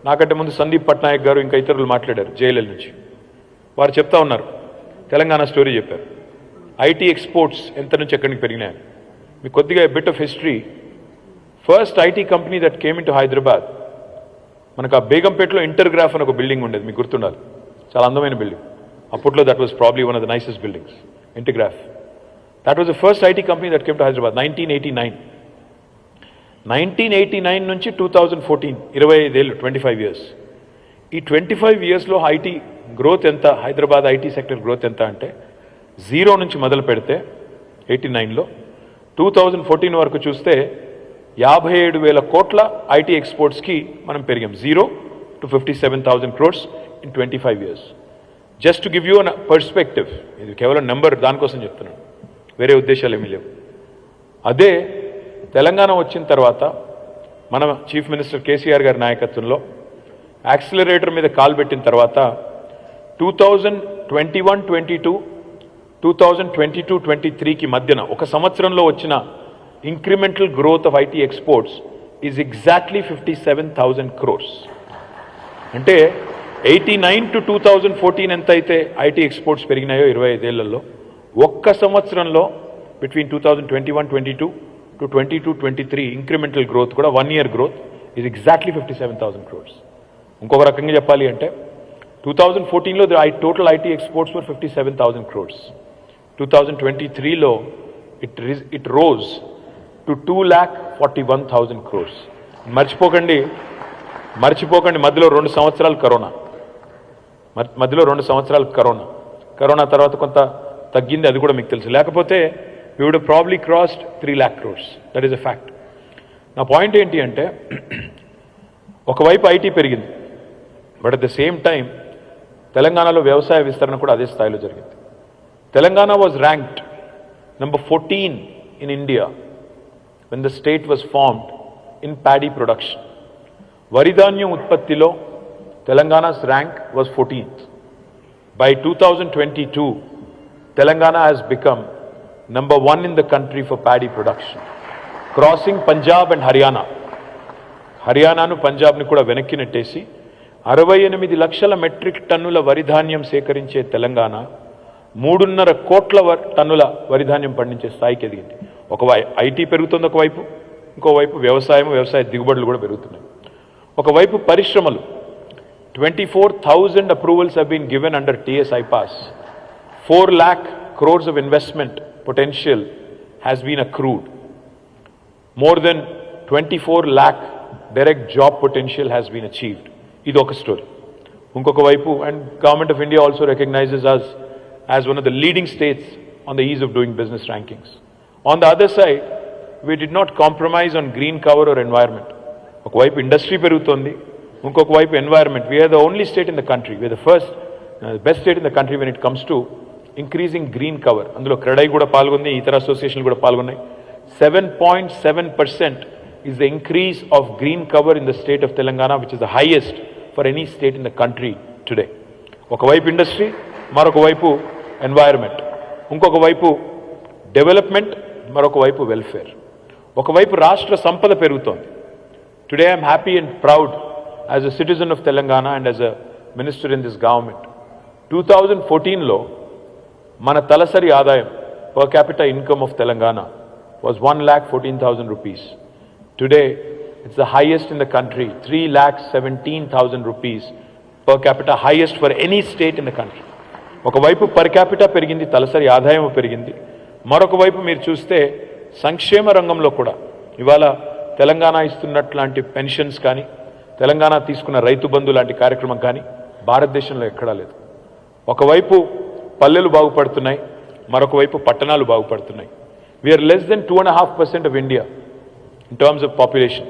నాకంటే ముందు సందీప్ పట్నాయక్ గారు ఇంకా ఇతరులు మాట్లాడారు జేఎల్ఎల్ నుంచి. వారు చెప్తా ఉన్నారు, తెలంగాణ స్టోరీ చెప్పారు. ఐటీ ఎక్స్పోర్ట్స్ ఎంత నుంచి ఎక్కడికి పెరిగినాయని. మీకు కొద్దిగా bit of history. First IT company that came in to Hyderabad, మనకు ఆ బేగంపేటలో ఇంటర్గ్రాఫ్ అని ఒక బిల్డింగ్ ఉండేది, మీకు గుర్తుండాలి, చాలా అందమైన బిల్డింగ్. అప్పట్లో that was probably one of the nicest buildings, Intergraph. That was the first IT company that came to Hyderabad, 1989. 1989 నుంచి 2014, 25 ఏళ్ళు, 25 ఇయర్స్. ఈ 25 ఇయర్స్లో ఐటీ గ్రోత్ ఎంత, హైదరాబాద్ ఐటీ సెక్టర్ గ్రోత్ ఎంత అంటే, 0 నుంచి మొదలు పెడితే 89లో 2014 వరకు చూస్తే 57,000 కోట్ల ఐటీ ఎక్స్పోర్ట్స్కి మనం పెరిగాం. 0 to 57,000 crores in 25 years. Just to give you an perspective, ఇది కేవలం నెంబర్, దానికోసం చెప్తున్నాను, వేరే ఉద్దేశాలు ఏమీ లేవు. అదే తెలంగాణ వచ్చిన తర్వాత మన చీఫ్ మినిస్టర్ కేసీఆర్ గారి నాయకత్వంలో యాక్సిలరేటర్ మీద కాలు పెట్టిన తర్వాత 2021-22, 2022-23కి మధ్యన ఒక సంవత్సరంలో వచ్చిన incremental growth of IT exports is exactly 57,000 crores. అంటే 89 to 2014 ఎంత అయితే ఐటీ ఎక్స్పోర్ట్స్ పెరిగినాయో 25 ఏళ్లలో, ఒక్క సంవత్సరంలో బిట్వీన్ 2021-22 to 22-23 ఇంక్రిమెంటల్ గ్రోత్ కూడా 1 year growth is exactly 57,000 crores. ఇంకొక రకంగా చెప్పాలి అంటే 2014లో total IT exports were 57,000 crores. 2023లో ఇట్ రోజ్ టు 2,41,000 crores. మర్చిపోకండి మధ్యలో 2 సంవత్సరాలు కరోనా తర్వాత కొంత తగ్గింది, అది కూడా మీకు తెలుసు. లేకపోతే we would have probably crossed 3 lakh crores. That is a fact. నా పాయింట్ ఏంటి అంటే, ఒకవైపు ఐటీ పెరిగింది, but at the same time తెలంగాణలో వ్యవసాయ విస్తరణ కూడా అదే స్థాయిలో జరిగింది. Telangana was ranked number 14 in India when the state was formed in paddy production. వరిధాన్యం ఉత్పత్తిలో తెలంగాణ's rank was 14th. By 2022, Telangana has become number 1 in the country for paddy production, crossing Punjab and Haryana. హర్యానాను పంజాబ్ని కూడా వెనక్కి నెట్టేసి 68 లక్షల metric టన్నుల వరిధాన్యం సేకరించే తెలంగాణ 3.5 కోట్ల టన్నుల వరిధాన్యం పండించే స్థాయికి ఎదిగింది. ఐటీ పెరుగుతుంది ఒకవైపు, ఇంకోవైపు వ్యవసాయ దిగుబడులు కూడా పెరుగుతున్నాయి. ఒకవైపు పరిశ్రమలు, 24,000 approvals have been given under TS IPAS. 4 lakh crores of investment potential has been accrued. More than 24 lakh direct job potential has been achieved. ఇది ఒక స్టోరీ. ఇంకొక వైపు, and Government of India also recognizes us as one of the leading states on the ease of doing business rankings. On the other side, we did not compromise on green cover or environment. ఒకవైపు industry పెరుగుతోంది, ఇంకొక వైపు environment. We're the only state in the country, we're the first best state in the country when it comes to increasing green cover. అందులో క్రెడై కూడా పాల్గొంది, ఇతర అసోసియేషన్లు కూడా పాల్గొన్నాయి. 7.7% is the increase of green cover in the state of Telangana, which is the highest for any state in the country today. ఒకవైపు industry, మరొక వైపు ఎన్వైరన్మెంట్, ఇంకొక వైపు డెవలప్మెంట్, మరొక వైపు వెల్ఫేర్. ఒకవైపు రాష్ట్ర సంపద పెరుగుతోంది. Today I am happy and proud as a citizen of Telangana and as a minister in this government. 2014లో మన తలసరి ఆదాయం per capita income of Telangana was 1,14,000 rupees. Today it's the highest in the country, 3,17,000 rupees per capita, highest for any state in the country. ఒకవైపు per capita పెరిగింది, తలసరి ఆదాయం పెరిగింది. మరొక వైపు మీరు చూస్తే సంక్షేమ రంగంలో కూడా ఇవాళ తెలంగాణ ఇస్తున్నట్లాంటి పెన్షన్స్ కానీ, తెలంగాణ తీసుకున్న రైతు బంధు లాంటి కార్యక్రమం కానీ భారతదేశంలో ఎక్కడా లేదు. ఒకవైపు పల్లెలు బాగుపడుతున్నాయి, మరొక వైపు పట్టణాలు బాగుపడుతున్నాయి. We're less than 2.5% of India in terms of population,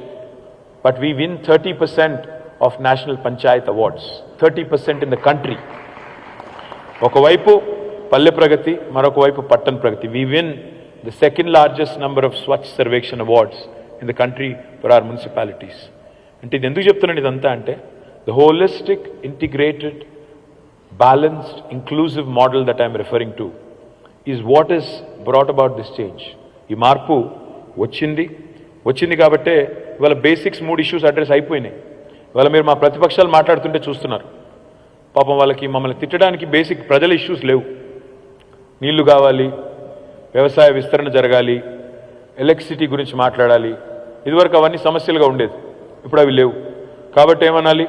but we win 30% of national panchayat awards, 30% in the country. ఒకవైపు పల్లె ప్రగతి, మరొక వైపు పట్టణ ప్రగతి. We win the second largest number of Swachh Sarvekshan awards in the country for our municipalities. అంటే ఇది ఎందుకు చెప్తున్నాను ఇదంతా అంటే, the holistic, integrated, balanced, inclusive model that I am referring to is what has brought about this change. ఈ మార్పు వచ్చింది కాబట్టే ఇవాళ బేసిక్స్ 3 ఇష్యూస్ అడ్రస్ అయిపోయినాయి. ఇవాళ మీరు మా ప్రతిపక్షాలు మాట్లాడుతుంటే చూస్తున్నారు, పాపం వాళ్ళకి మమ్మల్ని తిట్టడానికి బేసిక్ ప్రజల ఇష్యూస్ లేవు. నీళ్లు కావాలి, వ్యవసాయ విస్తరణ జరగాలి, ఎలక్ట్రిసిటీ గురించి మాట్లాడాలి. ఇదివరకు అవన్నీ సమస్యలుగా ఉండేది, ఇప్పుడు అవి లేవు. కాబట్టి ఏమనాలి,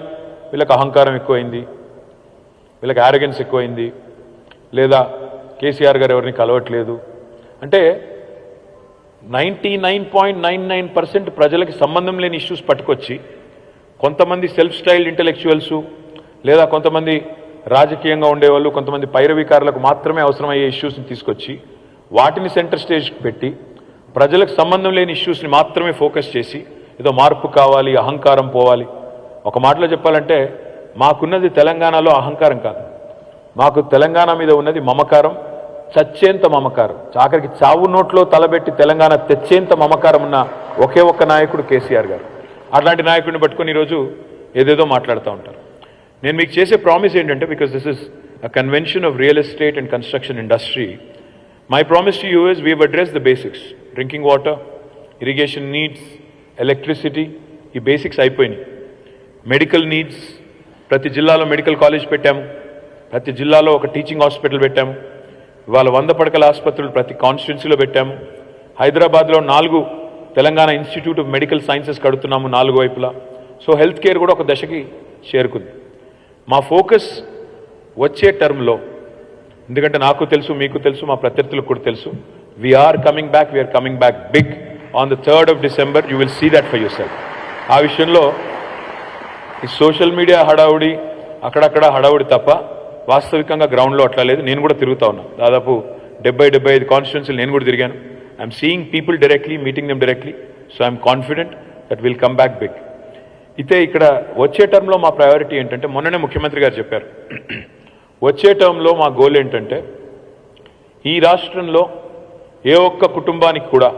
వీళ్ళకి అహంకారం ఎక్కువైంది, వీళ్ళకి ఆరోగెన్స్ ఎక్కువైంది, లేదా కేసీఆర్ గారు ఎవరిని కలవట్లేదు అంటే 99.99% ప్రజలకి సంబంధం లేని ఇష్యూస్ పట్టుకొచ్చి కొంతమంది సెల్ఫ్ స్టైల్డ్ ఇంటెలెక్చువల్స్ లేదా కొంతమంది రాజకీయంగా ఉండేవాళ్ళు, కొంతమంది పైరవీకారులకు మాత్రమే అవసరమయ్యే ఇష్యూస్ని తీసుకొచ్చి వాటిని సెంటర్ స్టేజ్కి పెట్టి ప్రజలకు సంబంధం లేని ఇష్యూస్ని మాత్రమే ఫోకస్ చేసి ఏదో మార్పు కావాలి, అహంకారం పోవాలి. ఒక మాటలో చెప్పాలంటే మాకున్నది తెలంగాణలో అహంకారం కాదు, మాకు తెలంగాణ మీద ఉన్నది మమకారం, చచ్చేంత మమకారం. ఆఖరికి చావు నోట్లో తలబెట్టి తెలంగాణ తెచ్చేంత మమకారం ఉన్న ఒకే ఒక్క నాయకుడు కేసీఆర్ గారు. అట్లాంటి నాయకుడిని పట్టుకొని ఈరోజు ఏదేదో మాట్లాడుతూ ఉంటారు. నేను మీకు చేసే ప్రామిస్ ఏంటంటే, because this is a convention of real estate and construction industry, my promise to you is we have addressed the basics: drinking water, irrigation needs, electricity. ఈ బేసిక్స్ అయిపోయినాయి. మెడికల్ నీడ్స్, ప్రతి జిల్లాలో మెడికల్ కాలేజ్ పెట్టాము, ప్రతి జిల్లాలో ఒక teaching hospital పెట్టాము. ఇవాళ 100 పడకల ఆసుపత్రులు ప్రతి కాన్స్టిట్యున్సీలో పెట్టాము. హైదరాబాద్లో 4 Telangana institute of medical sciences కడుతున్నాము 4 వైపులా. సో హెల్త్ కేర్ కూడా ఒక దశకి చేరుకుంది. మా ఫోకస్ వచ్చే టర్మ్లో, ఎందుకంటే నాకు తెలుసు, మీకు తెలుసు, మా ప్రత్యర్థులకు కూడా తెలుసు, we're coming back big on the 3rd of December. You will see that for yourself. ఆ విషయంలో ఈ సోషల్ మీడియా హడావుడి, అక్కడక్కడ హడావుడి తప్ప వాస్తవికంగా గ్రౌండ్లో అట్లా లేదు. నేను కూడా తిరుగుతా ఉన్నాను, దాదాపు 70-75 కాన్స్టిట్యున్సీలు నేను కూడా తిరిగాను. I'm seeing people directly, meeting them directly. So I'm confident that will come back big. అయితే ఇక్కడ వచ్చే టర్మ్లో మా ప్రయారిటీ ఏంటంటే, మొన్ననే ముఖ్యమంత్రి గారు చెప్పారు, వచ్చే టర్మ్లో మా గోల్ ఏంటంటే ఈ రాష్ట్రంలో ఏ ఒక్క కుటుంబానికి కూడా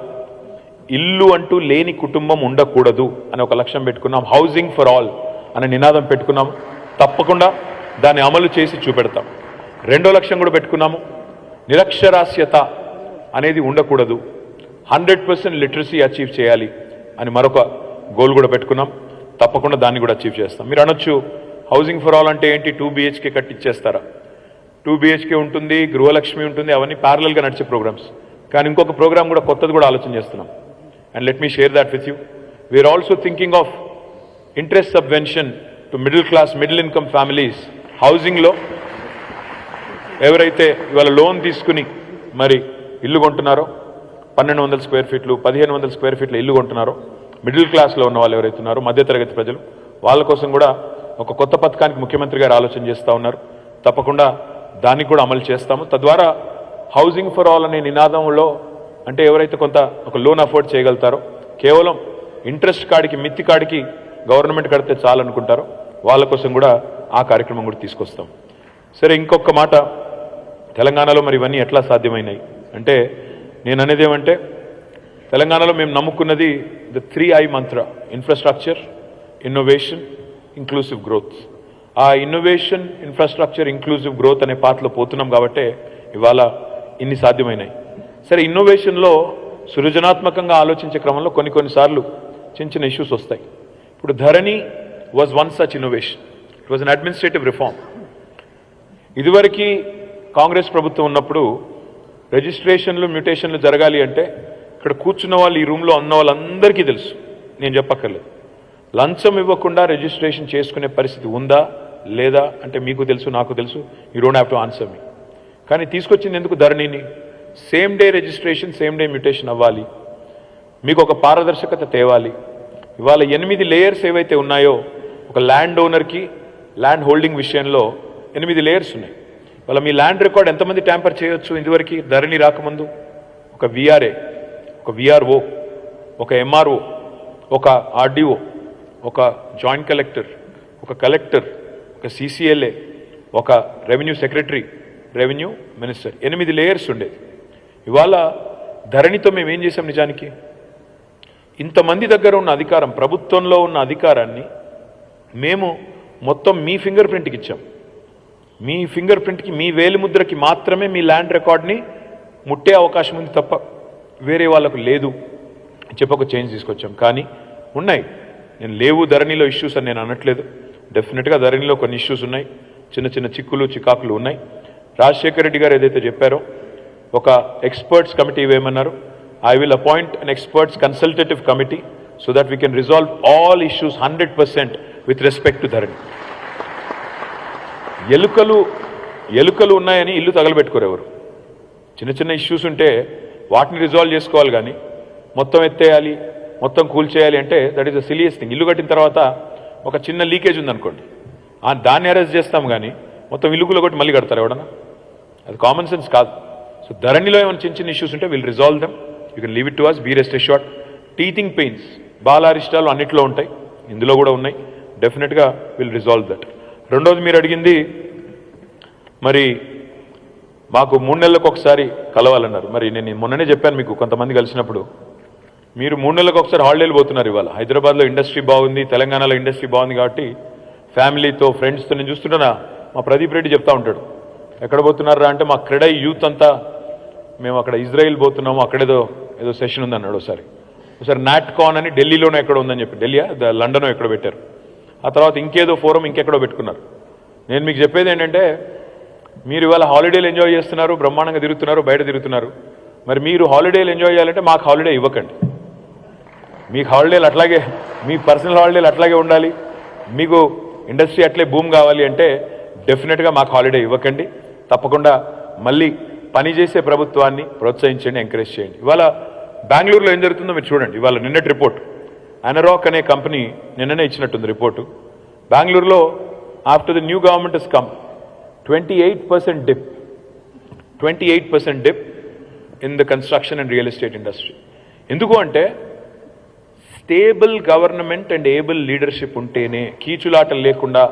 ఇల్లు అంటూ లేని కుటుంబం ఉండకూడదు అని ఒక లక్ష్యం పెట్టుకున్నాం. హౌసింగ్ ఫర్ ఆల్ అనే నినాదం పెట్టుకున్నాము. తప్పకుండా దాన్ని అమలు చేసి చూపెడతాం. 2వ లక్ష్యం కూడా పెట్టుకున్నాము, నిరక్షరాస్యత అనేది ఉండకూడదు, 100% లిటరసీ అచీవ్ చేయాలి అని మరొక గోల్ కూడా పెట్టుకున్నాం. తప్పకుండా దాన్ని కూడా అచీవ్ చేస్తాం. మీరు అనొచ్చు, హౌసింగ్ ఫర్ ఆల్ అంటే ఏంటి, 2 BHK కట్టిచ్చేస్తారా? 2 BHK ఉంటుంది, గృహలక్ష్మి ఉంటుంది, అవన్నీ ప్యారలల్గా నడిచే ప్రోగ్రామ్స్. కానీ ఇంకొక ప్రోగ్రామ్ కూడా కొత్తది కూడా ఆలోచన చేస్తున్నాం. And let me share that with you. We're also thinking of interest subvention to middle income families. హౌసింగ్లో ఎవరైతే ఇవాళ లోన్ తీసుకుని మరి ఇల్లు కొంటున్నారో, 1200 స్క్వేర్ ఫీట్లు, 1500 స్క్వేర్ ఫీట్ల ఇల్లు కొంటున్నారో, మిడిల్ క్లాస్లో ఉన్న వాళ్ళు ఎవరైతే ఉన్నారో, మధ్యతరగతి ప్రజలు, వాళ్ళ కోసం కూడా ఒక కొత్త పథకానికి ముఖ్యమంత్రి గారు ఆలోచన చేస్తూ ఉన్నారు. తప్పకుండా దాన్ని కూడా అమలు చేస్తాము. తద్వారా హౌసింగ్ ఫర్ ఆల్ అనే నినాదంలో అంటే ఎవరైతే కొంత ఒక లోన్ అఫోర్డ్ చేయగలుగుతారో, కేవలం ఇంట్రెస్ట్ కాడికి మిత్తి కాడికి గవర్నమెంట్ కడితే చాలనుకుంటారో వాళ్ళ కోసం కూడా ఆ కార్యక్రమం కూడా తీసుకొస్తాం. సరే, ఇంకొక మాట, తెలంగాణలో మరి ఇవన్నీ ఎట్లా సాధ్యమైనాయి అంటే నేను అనేది ఏమంటే తెలంగాణలో మేము నమ్ముకున్నది the 3I Mantra: infrastructure, innovation, inclusive growth. ఆ ఇన్నోవేషన్, ఇన్ఫ్రాస్ట్రక్చర్, ఇంక్లూసివ్ గ్రోత్ అనే పాత్రలో పోతున్నాం కాబట్టే ఇవాళ ఇన్ని సాధ్యమైనాయి. సరే, ఇన్నోవేషన్లో సృజనాత్మకంగా ఆలోచించే క్రమంలో కొన్నిసార్లు చిన్న చిన్న ఇష్యూస్ వస్తాయి. ఇప్పుడు Dharani was one such innovation. It was an administrative reform. ఇదివరకు కాంగ్రెస్ ప్రభుత్వం ఉన్నప్పుడు రిజిస్ట్రేషన్లు, మ్యూటేషన్లు జరగాలి అంటే ఇక్కడ కూర్చున్న వాళ్ళు, ఈ రూమ్లో ఉన్న వాళ్ళందరికీ తెలుసు, నేను చెప్పక్కర్లేదు, లంచం ఇవ్వకుండా రిజిస్ట్రేషన్ చేసుకునే పరిస్థితి ఉందా లేదా అంటే మీకు తెలుసు, నాకు తెలుసు. You don't have to answer me. కానీ తీసుకొచ్చింది ఎందుకు ధరణిని? Same day registration, same day mutation అవ్వాలి, మీకు ఒక పారదర్శకత తేవాలి. ఇవాళ 8 లేయర్స్ ఏవైతే ఉన్నాయో, ఒక ల్యాండ్ ఓనర్కి ల్యాండ్ హోల్డింగ్ విషయంలో 8 లేయర్స్ ఉన్నాయి. ఇవాళ మీ ల్యాండ్ రికార్డ్ ఎంతమంది ట్యాంపర్ చేయొచ్చు? ఇంతవరకు ధరణి రాకముందు ఒక విఆర్ఏ, ఒక విఆర్ఓ, ఒక ఎంఆర్ఓ, ఒక ఆర్డీఓ, ఒక జాయింట్ కలెక్టర్, ఒక కలెక్టర్, ఒక సిసిఎల్ఏ, ఒక revenue secretary, revenue minister, 8 layers ఉండేది. ఇవాళ ధరణితో మేము ఏం చేసాం? నిజానికి ఇంతమంది దగ్గర ఉన్న అధికారం, ప్రభుత్వంలో ఉన్న అధికారాన్ని మేము మొత్తం మీ ఫింగర్ ప్రింట్కి ఇచ్చాం. మీ ఫింగర్ ప్రింట్కి, మీ వేలిముద్రకి మాత్రమే మీ ల్యాండ్ రికార్డ్ని ముట్టే అవకాశం ఉంది తప్ప వేరే వాళ్ళకు లేదు చెప్పక చేంజ్ తీసుకొచ్చాం. కానీ ఉన్నాయి, నేను లేవు ధరణిలో ఇష్యూస్ అని నేను అనట్లేదు. డెఫినెట్గా ధరణిలో కొన్ని ఇష్యూస్ ఉన్నాయి, చిన్న చిన్న చిక్కులు చికాకులు ఉన్నాయి. రాజశేఖర రెడ్డి గారు ఏదైతే చెప్పారో, ఒక ఎక్స్పర్ట్స్ కమిటీ ఇవేమన్నారు, I will appoint an experts consultative committee so that we can resolve all issues 100% with respect to Dharani. ఎలుకలు ఉన్నాయని ఇల్లు తగలబెట్టుకోరు ఎవరు. చిన్న చిన్న ఇష్యూస్ ఉంటే వాటిని రిజాల్వ్ చేసుకోవాలి, కానీ మొత్తం ఎత్తేయాలి, మొత్తం కూల్చేయాలి అంటే దట్ ఈస్ అ సిలియస్ థింగ్. ఇల్లు కట్టిన తర్వాత ఒక చిన్న లీకేజ్ ఉందనుకోండి, దాన్ని అరెస్ట్ చేస్తాం, కానీ మొత్తం ఇల్లు కొట్టి మళ్ళీ కడతారు ఎవడన్నా? అది కామన్ సెన్స్ కాదు. సో ధరణిలో ఏమైనా చిన్న చిన్న ఇష్యూస్ ఉంటే will resolve them. You can leave it to us, be rest assured. Teething pains, బాలారిష్టాలు అన్నిట్లో ఉంటాయి, ఇందులో కూడా ఉన్నాయి. డెఫినెట్గా విల్ రిజాల్వ్ దట్. రెండోది మీరు అడిగింది, మరి మాకు 3 నెలలకు ఒకసారి కలవాలన్నారు. మరి నేను మొన్ననే చెప్పాను మీకు, కొంతమంది కలిసినప్పుడు, మీరు 3 నెలలకు ఒకసారి హాలిడేలు పోతున్నారు. ఇవాళ హైదరాబాద్లో ఇండస్ట్రీ బాగుంది, తెలంగాణలో ఇండస్ట్రీ బాగుంది కాబట్టి ఫ్యామిలీతో, ఫ్రెండ్స్తో నేను చూస్తుంటానా, మా ప్రదీప్ రెడ్డి చెప్తా ఉంటాడు, ఎక్కడ పోతున్నారా అంటే మా క్రెడై యూత్ అంతా మేము అక్కడ ఇజ్రాయిల్ పోతున్నాము, అక్కడేదో సెషన్ ఉంది అన్నాడు. ఒకసారి నాట్కాన్ అని ఢిల్లీలోనే ఎక్కడ ఉందని చెప్పి, ఢిల్లీ లండనో ఎక్కడో పెట్టారు. ఆ తర్వాత ఇంకేదో ఫోరం ఇంకెక్కడో పెట్టుకున్నారు. నేను మీకు చెప్పేది ఏంటంటే, మీరు ఇవాళ హాలిడేలు ఎంజాయ్ చేస్తున్నారు, బ్రహ్మాండంగా తిరుగుతున్నారు, బయట తిరుగుతున్నారు. మరి మీరు హాలిడేలు ఎంజాయ్ చేయాలంటే మాకు హాలిడే ఇవ్వకండి. మీకు హాలిడేలు అట్లాగే, మీ పర్సనల్ హాలిడేలు అట్లాగే ఉండాలి, మీకు ఇండస్ట్రీ అట్లే భూమి కావాలి అంటే డెఫినెట్గా మాకు హాలిడే ఇవ్వకండి. తప్పకుండా మళ్ళీ పనిచేసే ప్రభుత్వాన్ని ప్రోత్సహించండి, ఎంకరేజ్ చేయండి. ఇవాళ బెంగళూరులో ఏం జరుగుతుందో మీరు చూడండి. ఇవాళ నిన్నటి రిపోర్ట్, అనరాక్ అనే కంపెనీ నిన్ననే ఇచ్చినట్టుంది రిపోర్టు. బెంగళూరులో after the new government is come 28% dip in the construction and real estate industry. ఎందుకు అంటే stable government and able leadership ఉంటేనే, కీచులాటలు లేకుండా,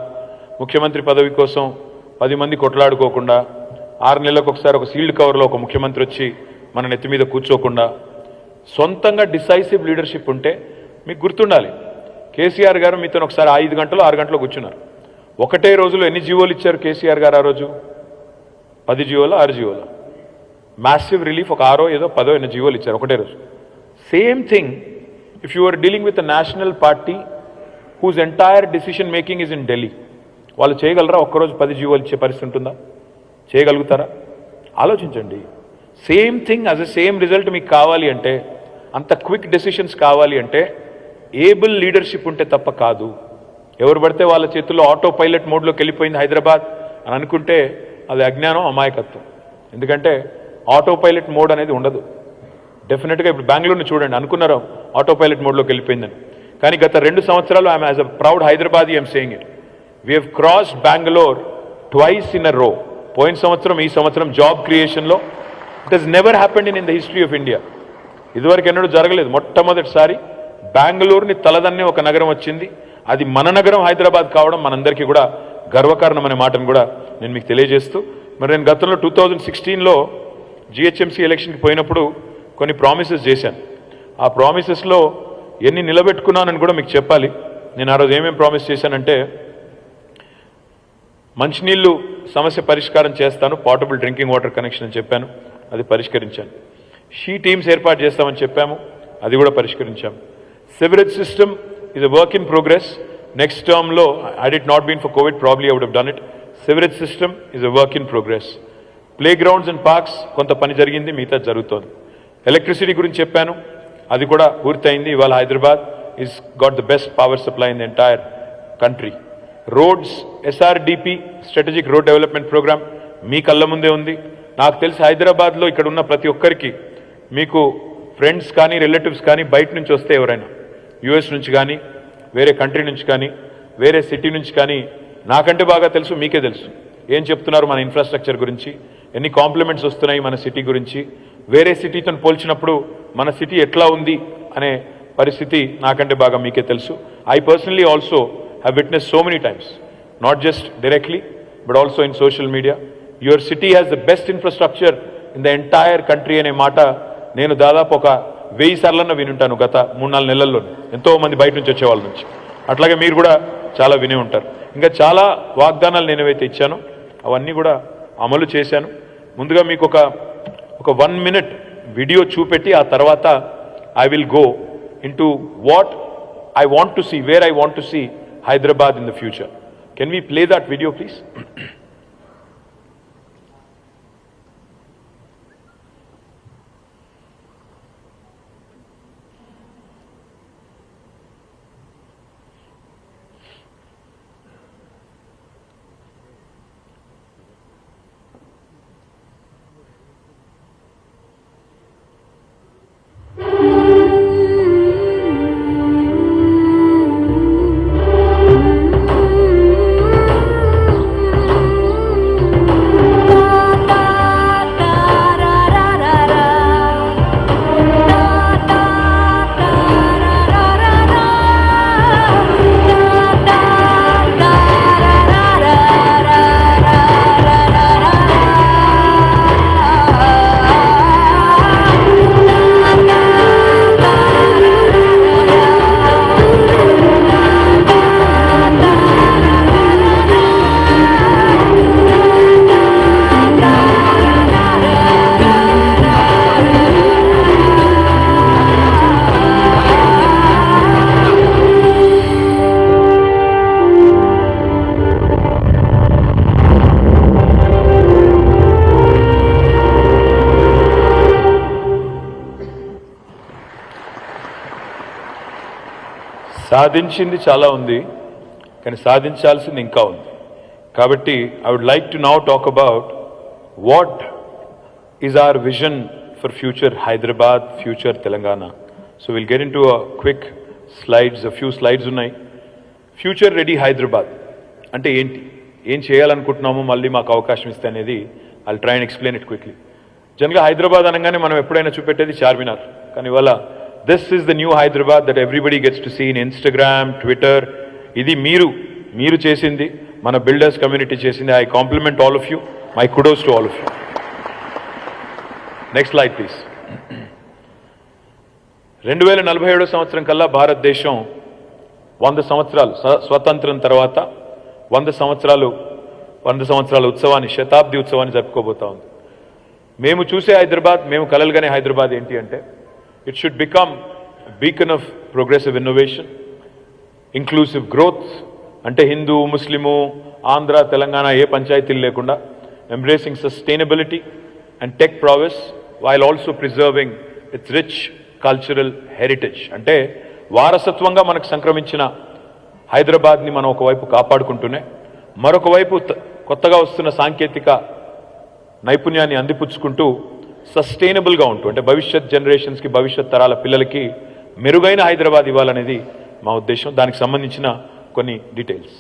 ముఖ్యమంత్రి పదవి కోసం 10 మంది కొట్లాడుకోకుండా, 6 నెలలకు ఒకసారి ఒక సీల్డ్ కవర్లో ఒక ముఖ్యమంత్రి వచ్చి మన నెత్తి మీద కూర్చోకుండా, సొంతంగా డిసైసివ్ లీడర్షిప్ ఉంటే, మీకు గుర్తుండాలి, కేసీఆర్ గారు మీతో ఒకసారి 5 గంటలు 6 గంటలు కూర్చున్నారు. ఒకటే రోజులో ఎన్ని జీవోలు ఇచ్చారు కేసీఆర్ గారు ఆ రోజు? 10 జీవోలు 6 జీవోలు, మ్యాసివ్ రిలీఫ్ ఒక 6 ఏదో 10 ఎన్ని జీవోలు ఇచ్చారు ఒకటే రోజు. Same thing if you are dealing with a national party whose entire decision making is in Delhi. వాళ్ళు చేయగలరా? ఒక్కరోజు 10 జీవోలు ఇచ్చే పరిస్థితి ఉంటుందా? చేయగలుగుతారా? ఆలోచించండి. Same thing as a same result మీకు కావాలి అంటే, అంత క్విక్ డెసిషన్స్ కావాలి అంటే ఏబుల్ లీడర్షిప్ ఉంటే తప్ప కాదు. ఎవరు పడితే వాళ్ళ చేతుల్లో ఆటో పైలట్ మోడ్లోకి వెళ్ళిపోయింది హైదరాబాద్ అని అనుకుంటే అది అజ్ఞానం, అమాయకత్వం. ఎందుకంటే ఆటో పైలట్ మోడ్ అనేది ఉండదు. డెఫినెట్గా ఇప్పుడు బెంగళూరుని చూడండి, అనుకున్నారు ఆటో పైలట్ మోడ్లోకి వెళ్ళిపోయిందని, కానీ గత 2 సంవత్సరాలు I'm as a proud Hyderabadi I'm saying it, we have crossed Bengaluru twice in a row, పోయిన సంవత్సరం ఈ సంవత్సరం జాబ్ క్రియేషన్లో it has never happened in the history of India. ఇదివరకు ఎన్నడూ జరగలేదు. మొట్టమొదటిసారి బెంగళూరుని తలదన్నే ఒక నగరం వచ్చింది. అది మన నగరం హైదరాబాద్ కావడం మనందరికీ కూడా గర్వకారణం అనే మాటను కూడా నేను మీకు తెలియజేస్తూ, మరి నేను గతంలో 2016లో జిహెచ్ఎంసీ ఎలక్షన్కి పోయినప్పుడు కొన్ని ప్రామిసెస్ చేశాను. ఆ ప్రామిసెస్లో ఎన్ని నిలబెట్టుకున్నానని కూడా మీకు చెప్పాలి. నేను ఆ రోజు ఏమేమి ప్రామిస్ చేశానంటే, మంచినీళ్ళు సమస్య పరిష్కారం చేస్తాను, పోర్టబుల్ డ్రింకింగ్ వాటర్ కనెక్షన్ అని చెప్పాను, అది పరిష్కరించాను. షీ టీమ్స్ ఏర్పాటు చేస్తామని చెప్పాము, అది కూడా పరిష్కరించాము. Sewerage system is a work in progress. Next టర్మ్లో had it not been for COVID, probably I would have done it. Sewerage system is a work in progress. Play grounds and parks కొంత పని జరిగింది, మిగతా జరుగుతోంది. Electricity గురించి చెప్పాను, అది కూడా పూర్తయింది. ఇవాళ Hyderabad is got the best power supply in the entire country. Roads, SRDP strategic road development programme మీ కళ్ళ ముందే ఉంది. నాకు తెలిసి హైదరాబాద్లో ఇక్కడ ఉన్న ప్రతి ఒక్కరికి, మీకు ఫ్రెండ్స్ కానీ రిలేటివ్స్ కానీ బయట నుంచి వస్తే ఎవరైనా యుఎస్ నుంచి కానీ వేరే కంట్రీ నుంచి కానీ వేరే సిటీ నుంచి కానీ నాకంటే బాగా తెలుసు, మీకే తెలుసు ఏం చెప్తున్నారు మన ఇన్ఫ్రాస్ట్రక్చర్ గురించి, ఎన్ని కాంప్లిమెంట్స్ వస్తున్నాయి మన సిటీ గురించి, వేరే సిటీతో పోల్చినప్పుడు మన సిటీ ఎట్లా ఉంది అనే పరిస్థితి నాకంటే బాగా మీకే తెలుసు. I personally also have witness so many times, not just directly but also in social media, your city has the best infrastructure in the entire country అనే మాట నేను దాదాపు ఒక 1000 సార్లన్నా వినుంటాను గత 3-4 నెలల్లో, ఎంతో మంది బయట నుంచి వచ్చే వాళ్ళ నుంచి. అట్లాగే మీరు కూడా చాలా విని ఉంటారు. ఇంకా చాలా వాగ్దానాలు నేను ఏవైతే ఇచ్చానో అవన్నీ కూడా అమలు చేశాను. ముందుగా మీకు ఒక 1 minute వీడియో చూపెట్టి ఆ తర్వాత I will go into what I want to see, where I want to see Hyderabad in the future. Can we play that video please? సాధించింది చాలా ఉంది, కానీ సాధించాల్సింది ఇంకా ఉంది. కాబట్టి I would like to now talk about what is our vision for future Hyderabad, future Telangana. So will get into quick slides, few slides ఉన్నాయి. Future ready Hyderabad అంటే ఏంటి, ఏం చేయాలనుకుంటున్నామో మళ్ళీ మాకు అవకాశం ఇస్తే అనేది I'll try and explain it quickly. జనరల్గా హైదరాబాద్ అనగానే మనం ఎప్పుడైనా చూపెట్టేది చార్మినార్, కానీ ఇవాళ this is the new Hyderabad that everybody gets to see in Instagram, Twitter. ఇది మీరు చేసింది, మన బిల్డర్స్ కమ్యూనిటీ చేసింది. I compliment all of you. My kudos to all of you. Next slide please. 2047 సంవత్సరం కల్లా భారతదేశం 100 సంవత్సరాలు స్వతంత్రం తర్వాత 100 సంవత్సరాల ఉత్సవాన్ని, శతాబ్ది ఉత్సవాన్ని జరుపుకోబోతా ఉంది. మేము చూసే హైదరాబాద్, మేము కలలుగానే హైదరాబాద్ ఏంటి అంటే, it should become a beacon of progressive innovation, inclusive growth, అంటే హిందూ, ముస్లిము, ఆంధ్ర, తెలంగాణ ఏ పంచాయతీలు లేకుండా embracing sustainability and tech prowess while also preserving its rich cultural heritage. అంటే వారసత్వంగా మనకు సంక్రమించిన హైదరాబాద్ని మనం ఒకవైపు కాపాడుకుంటూనే మరొక వైపు కొత్తగా వస్తున్న సాంకేతిక నైపుణ్యాన్ని అందిపుచ్చుకుంటూ సస్టైనబుల్గా ఉంటూ, అంటే భవిష్యత్ జనరేషన్స్కి, భవిష్యత్ తరాల పిల్లలకి మెరుగైన హైదరాబాద్ ఇవ్వాలనేది మా ఉద్దేశం. దానికి సంబంధించిన కొన్ని డీటెయిల్స్.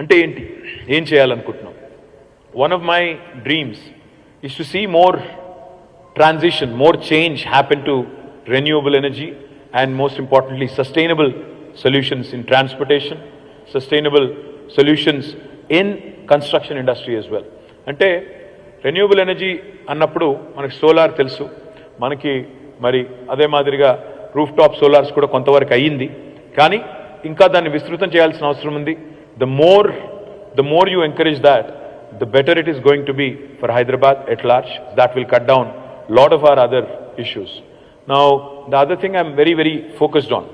అంటే ఏంటి, ఏం చేయాలనుకుంటున్నాం? one of my dreams is to see more transition, more change happen to renewable energy, and most importantly, sustainable solutions in transportation, sustainable solutions in construction industry as well. Ante renewable energy annappudu manaku solar telusu, manaki mari ade madiriga roof top solars kuda kontavaraku ayindi, కానీ ఇంకా దాన్ని విస్తృతం చేయాల్సిన అవసరం ఉంది. The more you encourage that, the better it is going to be for Hyderabad at large. That will cut down a lot of our other issues. Now, the other thing I'm very, very focused on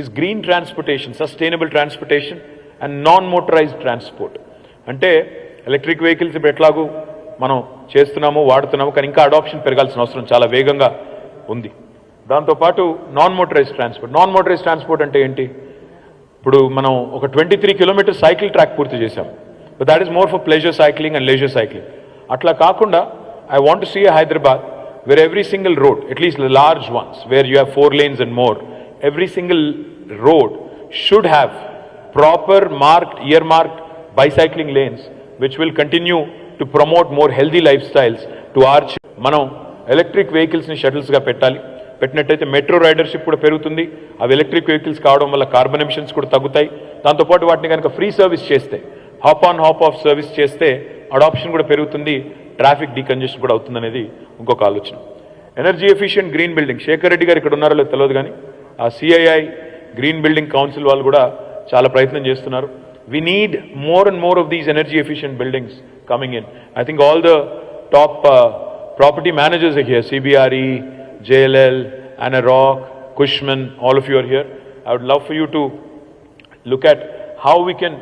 is green transportation, sustainable transportation and non-motorized transport. Ante electric vehicles ఇప్పుడు ఎట్లాగూ మనం చేస్తున్నాము, వాడుతున్నాము, కానీ ఇంకా adoption పెరగాల్సిన అవసరం చాలా వేగంగా ఉంది. దాంతోపాటు నాన్ మోటరైజ్డ్ ట్రాన్స్పోర్ట్ అంటే ఏంటి? ఇప్పుడు మనం ఒక 23 కిలోమీటర్ సైకిల్ ట్రాక్ పూర్తి చేశాం. But that is more for pleasure cycling and leisure cycling. అట్లా కాకుండా I want to see a Hyderabad where every single road, at least the large ones, where you have 4 lanes and more, every single road should have proper earmarked bicycling lanes, which will continue to promote more healthy lifestyles to our children. మనం electric వెహికల్స్ని షటిల్స్గా పెట్టినట్టయితే metro రైడర్షిప్ కూడా పెరుగుతుంది. అవి electric vehicles కావడం వల్ల carbon emissions కూడా తగ్గుతాయి. దాంతోపాటు వాటిని కనుక ఫ్రీ సర్వీస్ చేస్తే, hop on hop off service చేస్తే అడాప్షన్ కూడా పెరుగుతుంది, ట్రాఫిక్ డీకంజెషన్ కూడా అవుతుందనేది ఇంకొక ఆలోచన. Energy efficient green building, Shekhar Reddy garu ఇక్కడ ఉన్నారో లేదో తెలియదు, కానీ ఆ సిఐఐ గ్రీన్ బిల్డింగ్ కౌన్సిల్ వాళ్ళు కూడా చాలా ప్రయత్నం చేస్తున్నారు. We need more and more of these energy efficient buildings coming in. I think all the top property managers are here, CBRE, JLL, Anna Rock, Cushman, all of you are here. I would love for you to look at how we can,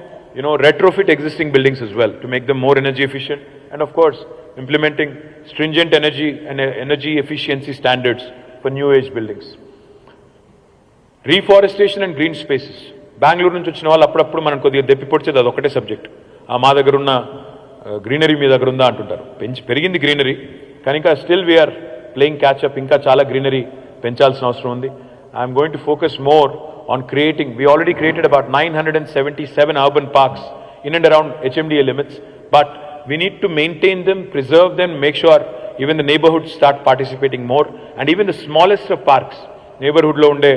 retrofit existing buildings as well to make them more energy efficient, and of course implementing stringent energy efficiency standards for new age buildings. Reforestation and green spaces. Bengaluru నుంచి వచ్చిన వాళ్ళు అప్పుడప్పుడు మనం కొద్దిగా దెప్పిపొడిచేది అది ఒకటే subject. మా దగ్గర ఉన్న గ్రీనరీ మీ దగ్గర ఉందా అంటుంటారు. పెరిగింది గ్రీనరీ, కానీ ఇంకా స్టిల్ వీఆర్ ప్లేయింగ్ క్యాచ్అప్. ఇంకా చాలా గ్రీనరీ పెంచాల్సిన అవసరం ఉంది. I'm going to focus more on creating. We already created about 977 urban parks in and around HMDA limits, but we need to maintain them, preserve them, make sure even the neighborhoods start participating more, and even the smallest of parks, neighborhood lo unde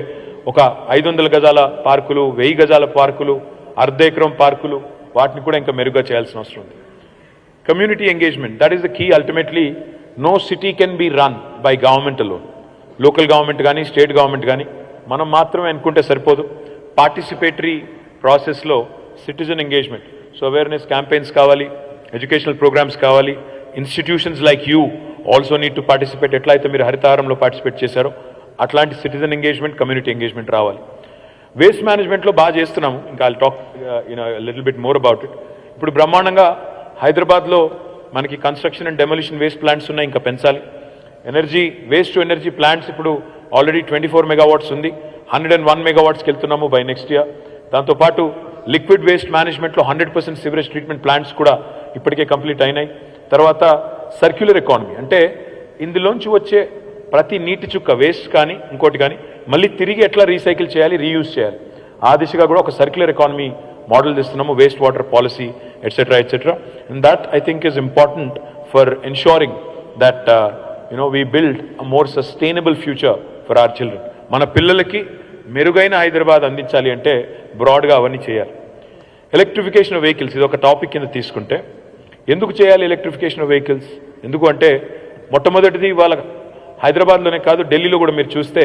ఒక 500 గజాల పార్కులు, 1000 గజాల పార్కులు, అర్ధ ఎకరం పార్కులు, వాటిని కూడా ఇంకా మెరుగ్గా చేయాల్సిన అవసరం ఉంది. Community engagement, that is the key. Ultimately no city can be run by government alone. Local government కానీ స్టేట్ గవర్నమెంట్ కానీ మనం మాత్రమే అనుకుంటే సరిపోదు. పార్టిసిపేటరీ ప్రాసెస్లో citizen engagement, so awareness campaigns కావాలి, ఎడ్యుకేషనల్ ప్రోగ్రామ్స్ కావాలి. Institutions like you also need to participate. ఎట్లా అయితే మీరు హరితహారంలో పార్టిసిపేట్ చేశారో అట్లాంటి సిటిజన్ ఎంగేజ్మెంట్, కమ్యూనిటీ ఎంగేజ్మెంట్ రావాలి. వేస్ట్ మేనేజ్మెంట్లో బాగా చేస్తున్నాము. ఇంకా I'll talk little bit more about it. ఇప్పుడు బ్రహ్మాండంగా హైదరాబాద్లో మనకి construction and demolition waste plants ఉన్నాయి, ఇంకా పెంచాలి. Energy waste to energy plants ఇప్పుడు ఆల్రెడీ 24 మెగావాట్స్ ఉంది, 101 మెగావాట్స్కి వెళ్తున్నాము బై నెక్స్ట్ ఇయర్. దాంతోపాటు లిక్విడ్ వేస్ట్ మేనేజ్మెంట్లో 100% సివరేజ్ ట్రీట్మెంట్ ప్లాంట్స్ కూడా ఇప్పటికే కంప్లీట్ అయినాయి. తర్వాత సర్క్యులర్ ఎకానమీ, అంటే ఇందులోంచి వచ్చే ప్రతి నీటి చుక్క వేస్ట్ కానీ ఇంకోటి కానీ మళ్ళీ తిరిగి ఎట్లా రీసైకిల్ చేయాలి, రీయూజ్ చేయాలి, ఆ దిశగా కూడా ఒక సర్క్యులర్ ఎకానమీ మోడల్ తెస్తున్నాము. Waste water policy etcetera etcetera. And that I think is important for ensuring that we build a more sustainable future for our children. మన పిల్లలకి మెరుగైన హైదరాబాద్ అందించాలి అంటే బ్రాడ్గా అవన్నీ చేయాలి. ఎలక్ట్రిఫికేషన్ ఆఫ్ వెహికల్స్, ఇది ఒక టాపిక్ కింద తీసుకుంటే, ఎందుకు చేయాలి ఎలక్ట్రిఫికేషన్ ఆఫ్ వెహికల్స్? ఎందుకు అంటే మొట్టమొదటిది వాళ్ళ హైదరాబాద్లోనే కాదు, ఢిల్లీలో కూడా మీరు చూస్తే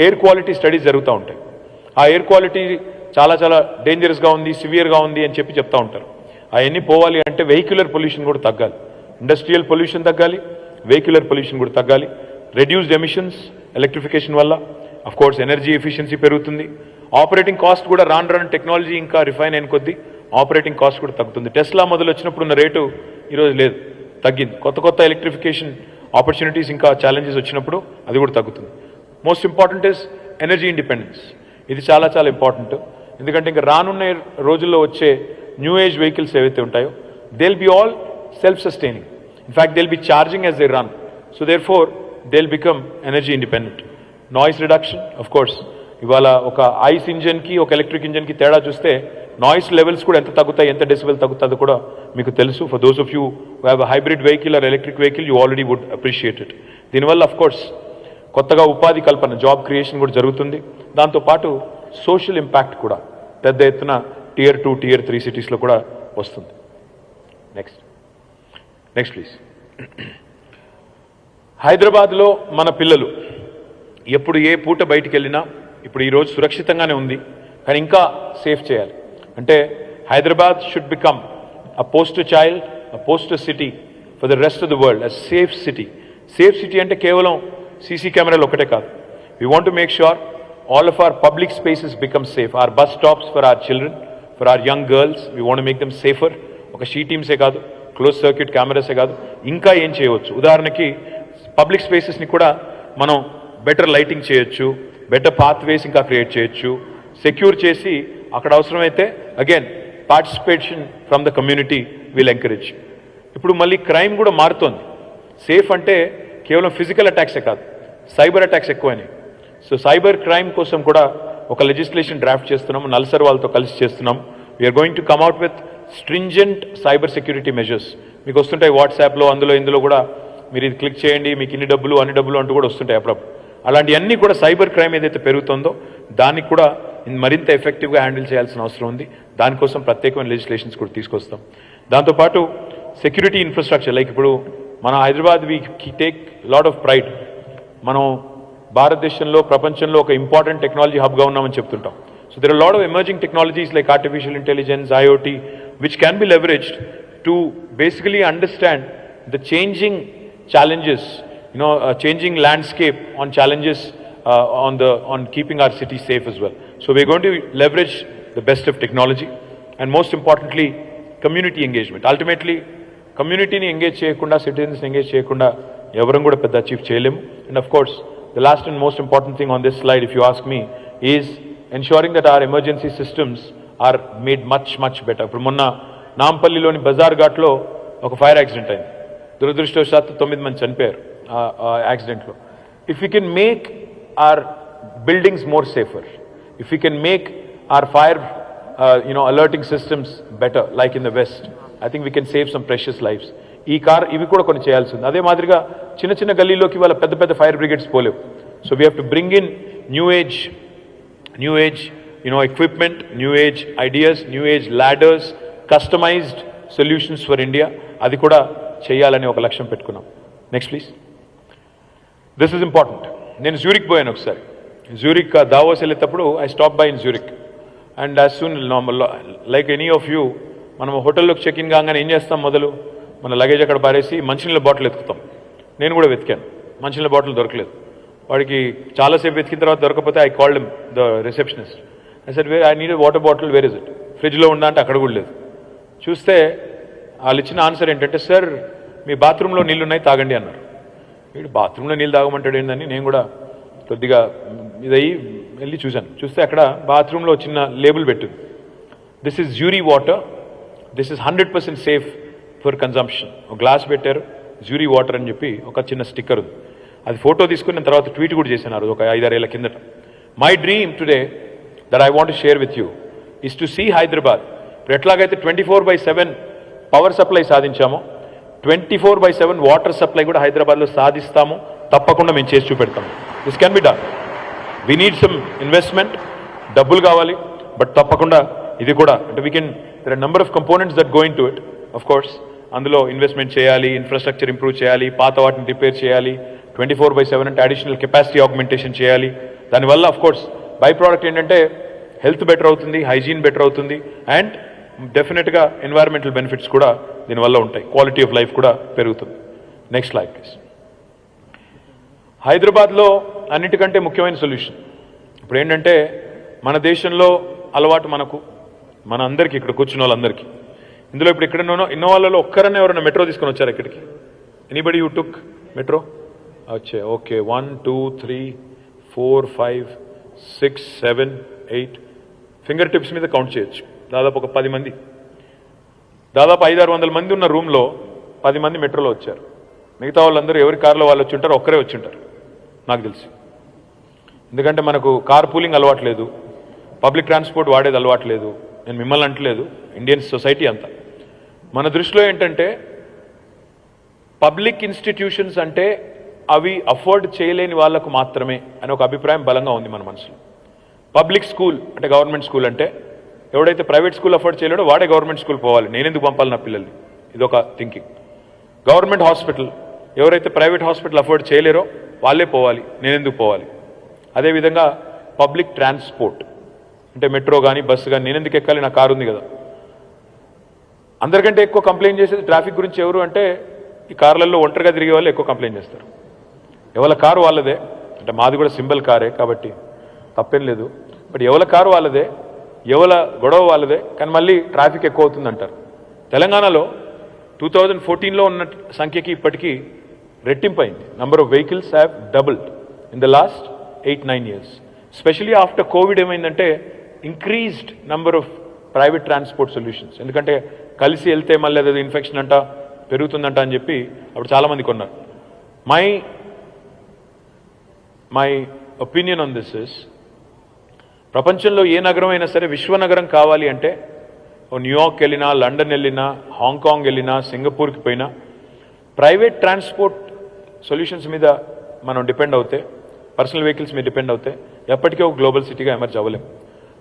ఎయిర్ క్వాలిటీ స్టడీస్ జరుగుతూ ఉంటాయి. ఆ ఎయిర్ క్వాలిటీ చాలా చాలా డేంజరస్గా ఉంది, సివియర్గా ఉంది అని చెప్తూ ఉంటారు. అవన్నీ పోవాలి అంటే వెహిక్యులర్ పొల్యూషన్ కూడా తగ్గాలి, ఇండస్ట్రియల్ పొల్యూషన్ తగ్గాలి, వెహిక్యులర్ పొల్యూషన్ కూడా తగ్గాలి. రెడ్యూస్డ్ ఎమిషన్స్ ఎలక్ట్రిఫికేషన్ వల్ల, అఫ్ కోర్స్ ఎనర్జీ ఎఫిషియన్సీ పెరుగుతుంది. ఆపరేటింగ్ కాస్ట్ కూడా రాను టెక్నాలజీ ఇంకా రిఫైన్ అయిన కొద్దీ ఆపరేటింగ్ కాస్ట్ కూడా తగ్గుతుంది. టెస్లా మొదలు వచ్చినప్పుడు ఉన్న రేటు ఈరోజు లేదు, తగ్గింది. కొత్త ఎలక్ట్రిఫికేషన్ ఆపర్చునిటీస్ ఇంకా ఛాలెంజెస్ వచ్చినప్పుడు అది కూడా తగ్గుతుంది. Most important is energy independence. ఇది చాలా చాలా ఇంపార్టెంట్. ఎందుకంటే ఇంకా రానున్న రోజుల్లో వచ్చే న్యూ ఏజ్ వెహికల్స్ ఏవైతే ఉంటాయో they will be all self sustaining. In fact they will be charging as they run. So therefore they will become energy independent. Noise reduction, of course ఇవాళ ఒక ఐస్ ఇంజన్కి ఒక ఎలక్ట్రిక్ ఇంజన్కి తేడా చూస్తే noise levels కూడా ఎంత తగ్గుతాయి, ఎంత డెసిబెల్ తగ్గుతుందో కూడా మీకు తెలుసు. For those of you who have a hybrid vehicle or electric vehicle you already would appreciate it. దీనివల్ల అఫ్ కోర్స్ కొత్తగా ఉపాధి కల్పన, జాబ్ క్రియేషన్ కూడా జరుగుతుంది. దాంతోపాటు సోషల్ ఇంపాక్ట్ కూడా పెద్ద ఎత్తున Tier 2, Tier 3 సిటీస్లో కూడా వస్తుంది. Next please. హైదరాబాద్లో మన పిల్లలు ఎప్పుడు ఏ పూట బయటికి వెళ్ళినా ఇప్పుడు ఈరోజు సురక్షితంగానే ఉంది, కానీ ఇంకా సేఫ్ చేయాలి. అంటే Hyderabad should become a poster child, a poster city for the rest of the world, a safe city. Safe city అంటే కేవలం సీసీ కెమెరాలు ఒకటే కాదు. We want to make sure all of our public spaces become safe. Our bus stops for our children, for our young girls, we want to make them safer. ఒక she టీమ్సే కాదు, close circuit కెమెరాసే కాదు, ఇంకా ఏం చేయవచ్చు. ఉదాహరణకి public స్పేసెస్ని కూడా మనం better lighting చేయొచ్చు, బెటర్ పాత్వేస్ ఇంకా క్రియేట్ చేయొచ్చు, సెక్యూర్ చేసి అక్కడ అవసరమైతే again participation from the community will encourage. ఇప్పుడు మళ్ళీ క్రైమ్ కూడా మారుతోంది. సేఫ్ అంటే కేవలం ఫిజికల్ అటాక్సే కాదు, సైబర్ అటాక్స్ ఎక్కువైనాయి. సో సైబర్ క్రైమ్ కోసం కూడా ఒక లెజిస్లేషన్ డ్రాఫ్ట్ చేస్తున్నాము, నల్సర్ వాళ్ళతో కలిసి చేస్తున్నాం. We're going to come out with stringent cyber security measures. మీకు వస్తుంటాయి వాట్సాప్లో, ఇందులో కూడా మీరు ఇది క్లిక్ చేయండి, మీకు ఇన్ని డబ్బులు అన్ని డబ్బులు అంటూ కూడా వస్తుంటాయి అప్పుడప్పుడు. అలాంటివన్నీ కూడా సైబర్ క్రైమ్ ఏదైతే పెరుగుతుందో దానికి కూడా మరింత ఎఫెక్టివ్గా హ్యాండిల్ చేయాల్సిన అవసరం ఉంది. దానికోసం ప్రత్యేకమైన లెజిస్లేషన్స్ కూడా తీసుకొస్తాం. దాంతోపాటు సెక్యూరిటీ ఇన్ఫ్రాస్ట్రక్చర్, లైక్ ఇప్పుడు మన Hyderabad we take lot of pride. మనం భారతదేశంలో ప్రపంచంలో ఒక ఇంపార్టెంట్ టెక్నాలజీ హబ్గా ఉన్నామని చెప్తుంటాం. So there are lot of emerging technologies like artificial intelligence, IoT, which can be leveraged to basically understand the changing challenges, changing landscape on challenges on keeping our city safe as well. So we're going to leverage the best of technology and most importantly community engagement. Ultimately communityని engage చేయకుండా, సిటిజన్స్ని engage చేయకుండా ఎవరం కూడా పెద్ద achieve చేయలేము. And of course the last and most important thing on this slide, if you ask me, is ensuring that our emergency systems are made much better. ఇప్పుడు మొన్న నాంపల్లిలోని బజార్ ఘాట్లో ఒక ఫైర్ యాక్సిడెంట్ అయింది. దురదృష్టవశాత్తు 9 మంది చనిపోయారు ఆ యాక్సిడెంట్లో. If you can make our buildings more safer, if we can make our fire alerting systems better like in the west, I think we can save some precious lives. ఇవి కూడా కొన్ని చేయాల్సింది. అదే మాదిరిగా చిన్న గల్లీలోకి వాళ్ళ పెద్ద ఫైర్ బ్రిగేడ్స్ పోలేవు. So we have to bring in new age equipment, new age ideas, new age ladders, customised solutions for India. అది కూడా చేయాలని ఒక లక్ష్యం పెట్టుకున్నాం. Next please. This is important. నేను జ్యూరిక్ పోయాను ఒకసారి. జ్యూరిక్ దావోస్ వెళ్ళేటప్పుడు I stop by in Zurich and as soon like any of you, మనం హోటల్లోకి చెక్ ఇన్ కాగానే ఏం చేస్తాం, మొదలు మన లగేజ్ అక్కడ పారేసి మంచినీళ్ళ బాటిల్ ఎత్తుకుతాం. నేను కూడా వెతికాను, మంచినీళ్ళ బాటిల్ దొరకలేదు. వాడికి చాలాసేపు వెతికిన తర్వాత దొరకకపోతే I called him, the receptionist. I said I need water bottle, where is it? ఫ్రిడ్జ్లో ఉందా అంటే అక్కడ కూడా లేదు. చూస్తే వాళ్ళు ఇచ్చిన ఆన్సర్ ఏంటంటే, సార్ మీ బాత్రూంలో నీళ్ళు ఉన్నాయి తాగండి అన్నారు. వీడు బాత్రూంలో నీళ్ళు తాగమంటాడు ఏందని నేను కూడా కొద్దిగా ఇదయ్యి వెళ్ళి చూస్తే అక్కడ బాత్రూంలో చిన్న లేబుల్ పెట్టింది, this is jury water, this is 100% safe for consumption. ఒక గ్లాస్ పెట్టారు, జ్యూరీ వాటర్ అని చెప్పి ఒక చిన్న స్టిక్కర్ ఉంది. అది ఫోటో తీసుకుని నేను తర్వాత ట్వీట్ కూడా చేశాను ఒక 5-6 ఏళ్ల కిందట. My dream today that I want to share with you is to see Hyderabad. ఇప్పుడు ఎట్లాగైతే 24/7 పవర్ సప్లై సాధించామో 24/7 వాటర్ సప్లై కూడా హైదరాబాద్లో సాధిస్తాము. తప్పకుండా మేము చేసి చూపెడతాము. This can be done. We need some investment, డబ్బులు కావాలి, బట్ తప్పకుండా ఇది కూడా అంటే we can, there are number of components that going to it. Of course అందులో ఇన్వెస్ట్మెంట్ చేయాలి, ఇన్ఫ్రాస్ట్రక్చర్ ఇంప్రూవ్ చేయాలి, పాత వాటిని రిపేర్ చేయాలి, 24/7 అంటే అడిషనల్ కెపాసిటీ ఆగ్మెంటేషన్ చేయాలి. దానివల్ల ఆఫ్ కోర్స్ బై ప్రోడక్ట్ ఏంటంటే హెల్త్ బెటర్ అవుతుంది, హైజీన్ బెటర్ అవుతుంది, అండ్ డెఫినెట్గా ఎన్వైరన్మెంటల్ బెనిఫిట్స్ కూడా దీనివల్ల ఉంటాయి, క్వాలిటీ ఆఫ్ లైఫ్ కూడా పెరుగుతుంది. Next slide please. హైదరాబాద్లో అన్నిటికంటే ముఖ్యమైన సొల్యూషన్ ఇప్పుడు ఏంటంటే, మన దేశంలో అలవాటు మన అందరికీ, ఇక్కడ కూర్చున్న వాళ్ళందరికీ, ఇందులో ఇప్పుడు ఇక్కడ ఎన్నో వాళ్ళలో ఒక్కరన్నా ఎవరైనా మెట్రో తీసుకొని వచ్చారు ఇక్కడికి? Anybody you took metro? వచ్చే ఓకే, 1 2 3 4 5 6 7 8 ఫింగర్ టిప్స్ మీద కౌంట్ చేయొచ్చు. దాదాపు ఒక 10 మంది, దాదాపు 500-600 మంది ఉన్న రూమ్లో 10 మంది మెట్రోలో వచ్చారు. మిగతా వాళ్ళందరూ ఎవరి కార్లో వాళ్ళు వచ్చి ఉంటారు, ఒక్కరే వచ్చి ఉంటారు నాకు తెలిసి. ఎందుకంటే మనకు కార్ పూలింగ్ అలవాట్లేదు, పబ్లిక్ ట్రాన్స్పోర్ట్ వాడేది అలవాట్లేదు, నేను మిమ్మల్ని అంటలేదు, ఇండియన్ సొసైటీ అంతా. మన దృష్టిలో ఏంటంటే పబ్లిక్ ఇన్స్టిట్యూషన్స్ అంటే అవి అఫోర్డ్ చేయలేని వాళ్ళకు మాత్రమే అని ఒక అభిప్రాయం బలంగా ఉంది మన మనసులో. పబ్లిక్ స్కూల్ అంటే గవర్నమెంట్ స్కూల్ అంటే ఎవడైతే ప్రైవేట్ స్కూల్ అఫోర్డ్ చేయలేడో వాడే గవర్నమెంట్ స్కూల్ పోవాలి, నేనెందుకు పంపాలి నా పిల్లల్ని, ఇదొక థింకింగ్. గవర్నమెంట్ హాస్పిటల్ ఎవరైతే ప్రైవేట్ హాస్పిటల్ అఫోర్డ్ చేయలేరో వాళ్ళే పోవాలి, నేనెందుకు పోవాలి. అదేవిధంగా పబ్లిక్ ట్రాన్స్పోర్ట్ అంటే మెట్రో కానీ బస్సు కానీ నేనెందుకు ఎక్కాలి, నా కారు ఉంది కదా. అందరికంటే ఎక్కువ కంప్లైంట్ చేసేది ట్రాఫిక్ గురించి ఎవరు అంటే ఈ కార్లలో ఒంటరిగా తిరిగే వాళ్ళు ఎక్కువ కంప్లైంట్ చేస్తారు. ఎవరి కారు వాళ్ళదే, అంటే మాది కూడా సింబల్ కారే కాబట్టి తప్పేం లేదు. బట్ ఎవరి కారు వాళ్ళదే, ఎవరి గొడవ వాళ్ళదే, కానీ మళ్ళీ ట్రాఫిక్ ఎక్కువ అవుతుంది అంటారు. తెలంగాణలో 2014లో ఉన్న సంఖ్యకి ఇప్పటికీ రెట్టింపు అయింది. Number of vehicles have doubled in the last 8-9 years. Specially after Covid ఏమైందంటే increased number of private transport solutions. ఎందుకంటే కలిసి వెళ్తే మళ్ళీ అదే ఇన్ఫెక్షన్ అంట పెరుగుతుందంట అని చెప్పి అప్పుడు చాలామంది కొన్నారు. My opinion on this is, ప్రపంచంలో ఏ నగరం అయినా సరే విశ్వనగరం కావాలి అంటే న్యూయార్క్ వెళ్ళినా, లండన్ వెళ్ళినా, హాంకాంగ్ వెళ్ళినా, సింగపూర్కి పోయినా ప్రైవేట్ ట్రాన్స్పోర్ట్ సొల్యూషన్స్ మీద మనం డిపెండ్ అవుతే, పర్సనల్ వెహికల్స్ మీద డిపెండ్ అవుతే ఎప్పటికీ ఒక గ్లోబల్ సిటీగా ఎమర్జ్ అవ్వలేం.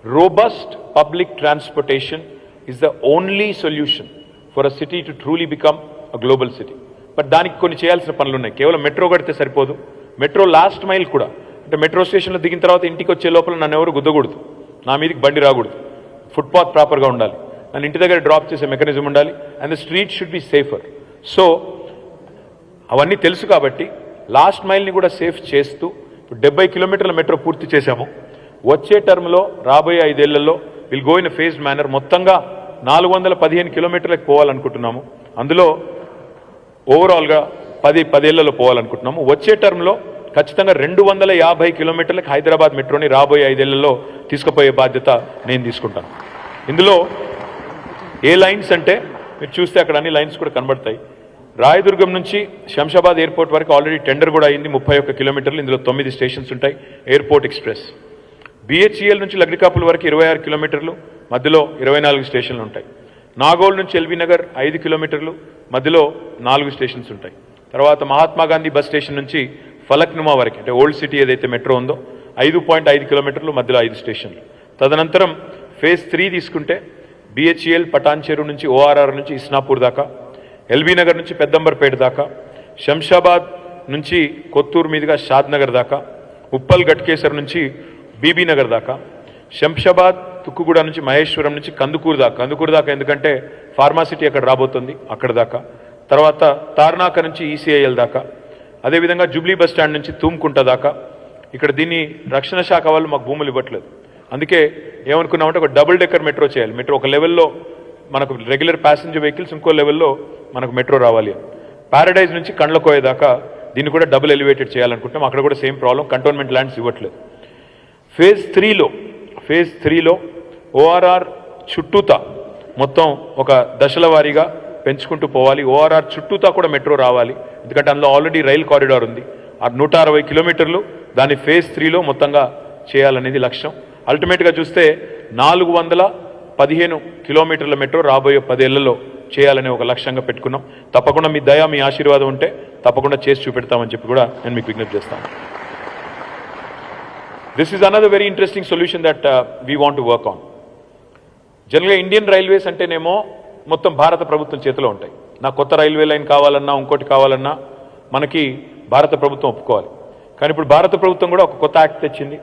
Robust public transportation is the only solution for a city to truly become a global city. But దానికి కొన్ని చేయాల్సిన పనులు ఉన్నాయి. కేవలం మెట్రో కడితే సరిపోదు. మెట్రో లాస్ట్ మైల్ కూడా, అంటే మెట్రో స్టేషన్లో దిగిన తర్వాత ఇంటికి వచ్చే లోపల నన్ను ఎవరు గుద్దకూడదు, నా మీదకి బండి రాకూడదు, ఫుట్పాత్ ప్రాపర్గా ఉండాలి, నన్ను ఇంటి దగ్గర డ్రాప్ చేసే మెకానిజం ఉండాలి, and the street should be safer. So అవన్నీ తెలుసు కాబట్టి లాస్ట్ మైల్ని కూడా సేఫ్ చేస్తూ ఇప్పుడు 70 కిలోమీటర్ల మెట్రో పూర్తి చేశాము. వచ్చే టర్మ్లో రాబోయే 5 ఏళ్లలో will go in a phased manner మొత్తంగా 415 కిలోమీటర్లకు పోవాలనుకుంటున్నాము. అందులో ఓవరాల్గా 10 ఏళ్లలో పోవాలనుకుంటున్నాము. వచ్చే టర్మ్లో ఖచ్చితంగా 250 కిలోమీటర్లకు హైదరాబాద్ మెట్రోని రాబోయే 5 ఏళ్లలో తీసుకుపోయే బాధ్యత నేను తీసుకుంటాను. ఇందులో ఏ లైన్స్ అంటే మీరు చూస్తే అక్కడ అన్ని లైన్స్ కూడా కనబడతాయి. రాయదుర్గం నుంచి శంషాబాద్ ఎయిర్పోర్ట్ వరకు ఆల్రెడీ టెండర్ కూడా అయింది, 31 కిలోమీటర్లు. ఇందులో 9 స్టేషన్స్ ఉంటాయి. Airport express. బిహెచ్ఈఎల్ నుంచి లగ్డికాపుల్ వరకు 26 కిలోమీటర్లు, మధ్యలో 24 స్టేషన్లు ఉంటాయి. నాగోల్ నుంచి ఎల్బీ నగర్ 5 కిలోమీటర్లు, మధ్యలో 4 స్టేషన్స్ ఉంటాయి. తర్వాత మహాత్మా గాంధీ బస్ స్టేషన్ నుంచి ఫలక్నుమా వరకు, అంటే ఓల్డ్ సిటీ ఏదైతే మెట్రో ఉందో 5.5 కిలోమీటర్లు, మధ్యలో 5 స్టేషన్లు. తదనంతరం ఫేజ్ 3 తీసుకుంటే బిహెచ్ఈఎల్ పటాన్ చెరువు నుంచి ఓఆర్ఆర్ నుంచి ఇస్నాపూర్ దాకా, ఎల్బీ నగర్ నుంచి పెద్దంబర్పేట దాకా, శంషాబాద్ నుంచి కొత్తూరు మీదుగా షాద్నగర్ దాకా, ఉప్పల్ గట్కేసర్ నుంచి బీబీ నగర్ దాకా, శంషాబాద్ తుక్కుగూడ నుంచి మహేశ్వరం నుంచి కందుకూరు దాకా ఎందుకంటే ఫార్మాసిటీ అక్కడ రాబోతుంది, అక్కడ దాకా. తర్వాత తార్నాక నుంచి ఈసీఐఎల్ దాకా. అదేవిధంగా జూబ్లీ బస్ స్టాండ్ నుంచి తూమ్కుంట దాకా. ఇక్కడ దీన్ని రక్షణ శాఖ వాళ్ళు మాకు భూములు ఇవ్వట్లేదు. అందుకే ఏమనుకున్నామంటే ఒక డబుల్ డెక్కర్ మెట్రో చేయాలి. మెట్రో ఒక లెవెల్లో మనకు రెగ్యులర్ ప్యాసింజర్ వెహికల్స్, ఇంకో లెవెల్లో మనకు మెట్రో రావాలి అని. ప్యారడైజ్ నుంచి కండ్లకోయ దాకా దీన్ని కూడా డబుల్ ఎలివేటెడ్ చేయాలనుకుంటున్నాం. అక్కడ కూడా సేమ్ ప్రాబ్లం, కంటోన్మెంట్ ల్యాండ్స్ ఇవ్వట్లేదు. ఫేజ్ 3లో ఓఆర్ఆర్ చుట్టూతా మొత్తం ఒక దశల వారీగా పెంచుకుంటూ పోవాలి. ఓఆర్ఆర్ చుట్టూతా కూడా మెట్రో రావాలి, ఎందుకంటే అందులో ఆల్రెడీ రైల్ కారిడార్ ఉంది. ఆ 160 కిలోమీటర్లు దాన్ని ఫేజ్ 3లో మొత్తంగా చేయాలనేది లక్ష్యం. అల్టిమేట్గా చూస్తే 415 కిలోమీటర్ల మెట్రో రాబోయే 10 ఏళ్లలో చేయాలనే ఒక లక్ష్యంగా పెట్టుకున్నాం. తప్పకుండా మీ దయ, మీ ఆశీర్వాదం ఉంటే తప్పకుండా చేసి చూపెడతామని చెప్పి కూడా నేను మీకు విజ్ఞప్తి చేస్తాను. This is another very interesting solution that we want to work on. జనరల్గా ఇండియన్ రైల్వేస్ అంటేనేమో మొత్తం భారత ప్రభుత్వం చేతిలో ఉంటాయి. నాకు కొత్త రైల్వే లైన్ కావాలన్నా, ఇంకోటి కావాలన్నా మనకి భారత ప్రభుత్వం ఒప్పుకోవాలి. కానీ ఇప్పుడు భారత ప్రభుత్వం కూడా ఒక కొత్త యాక్ట్ తెచ్చింది.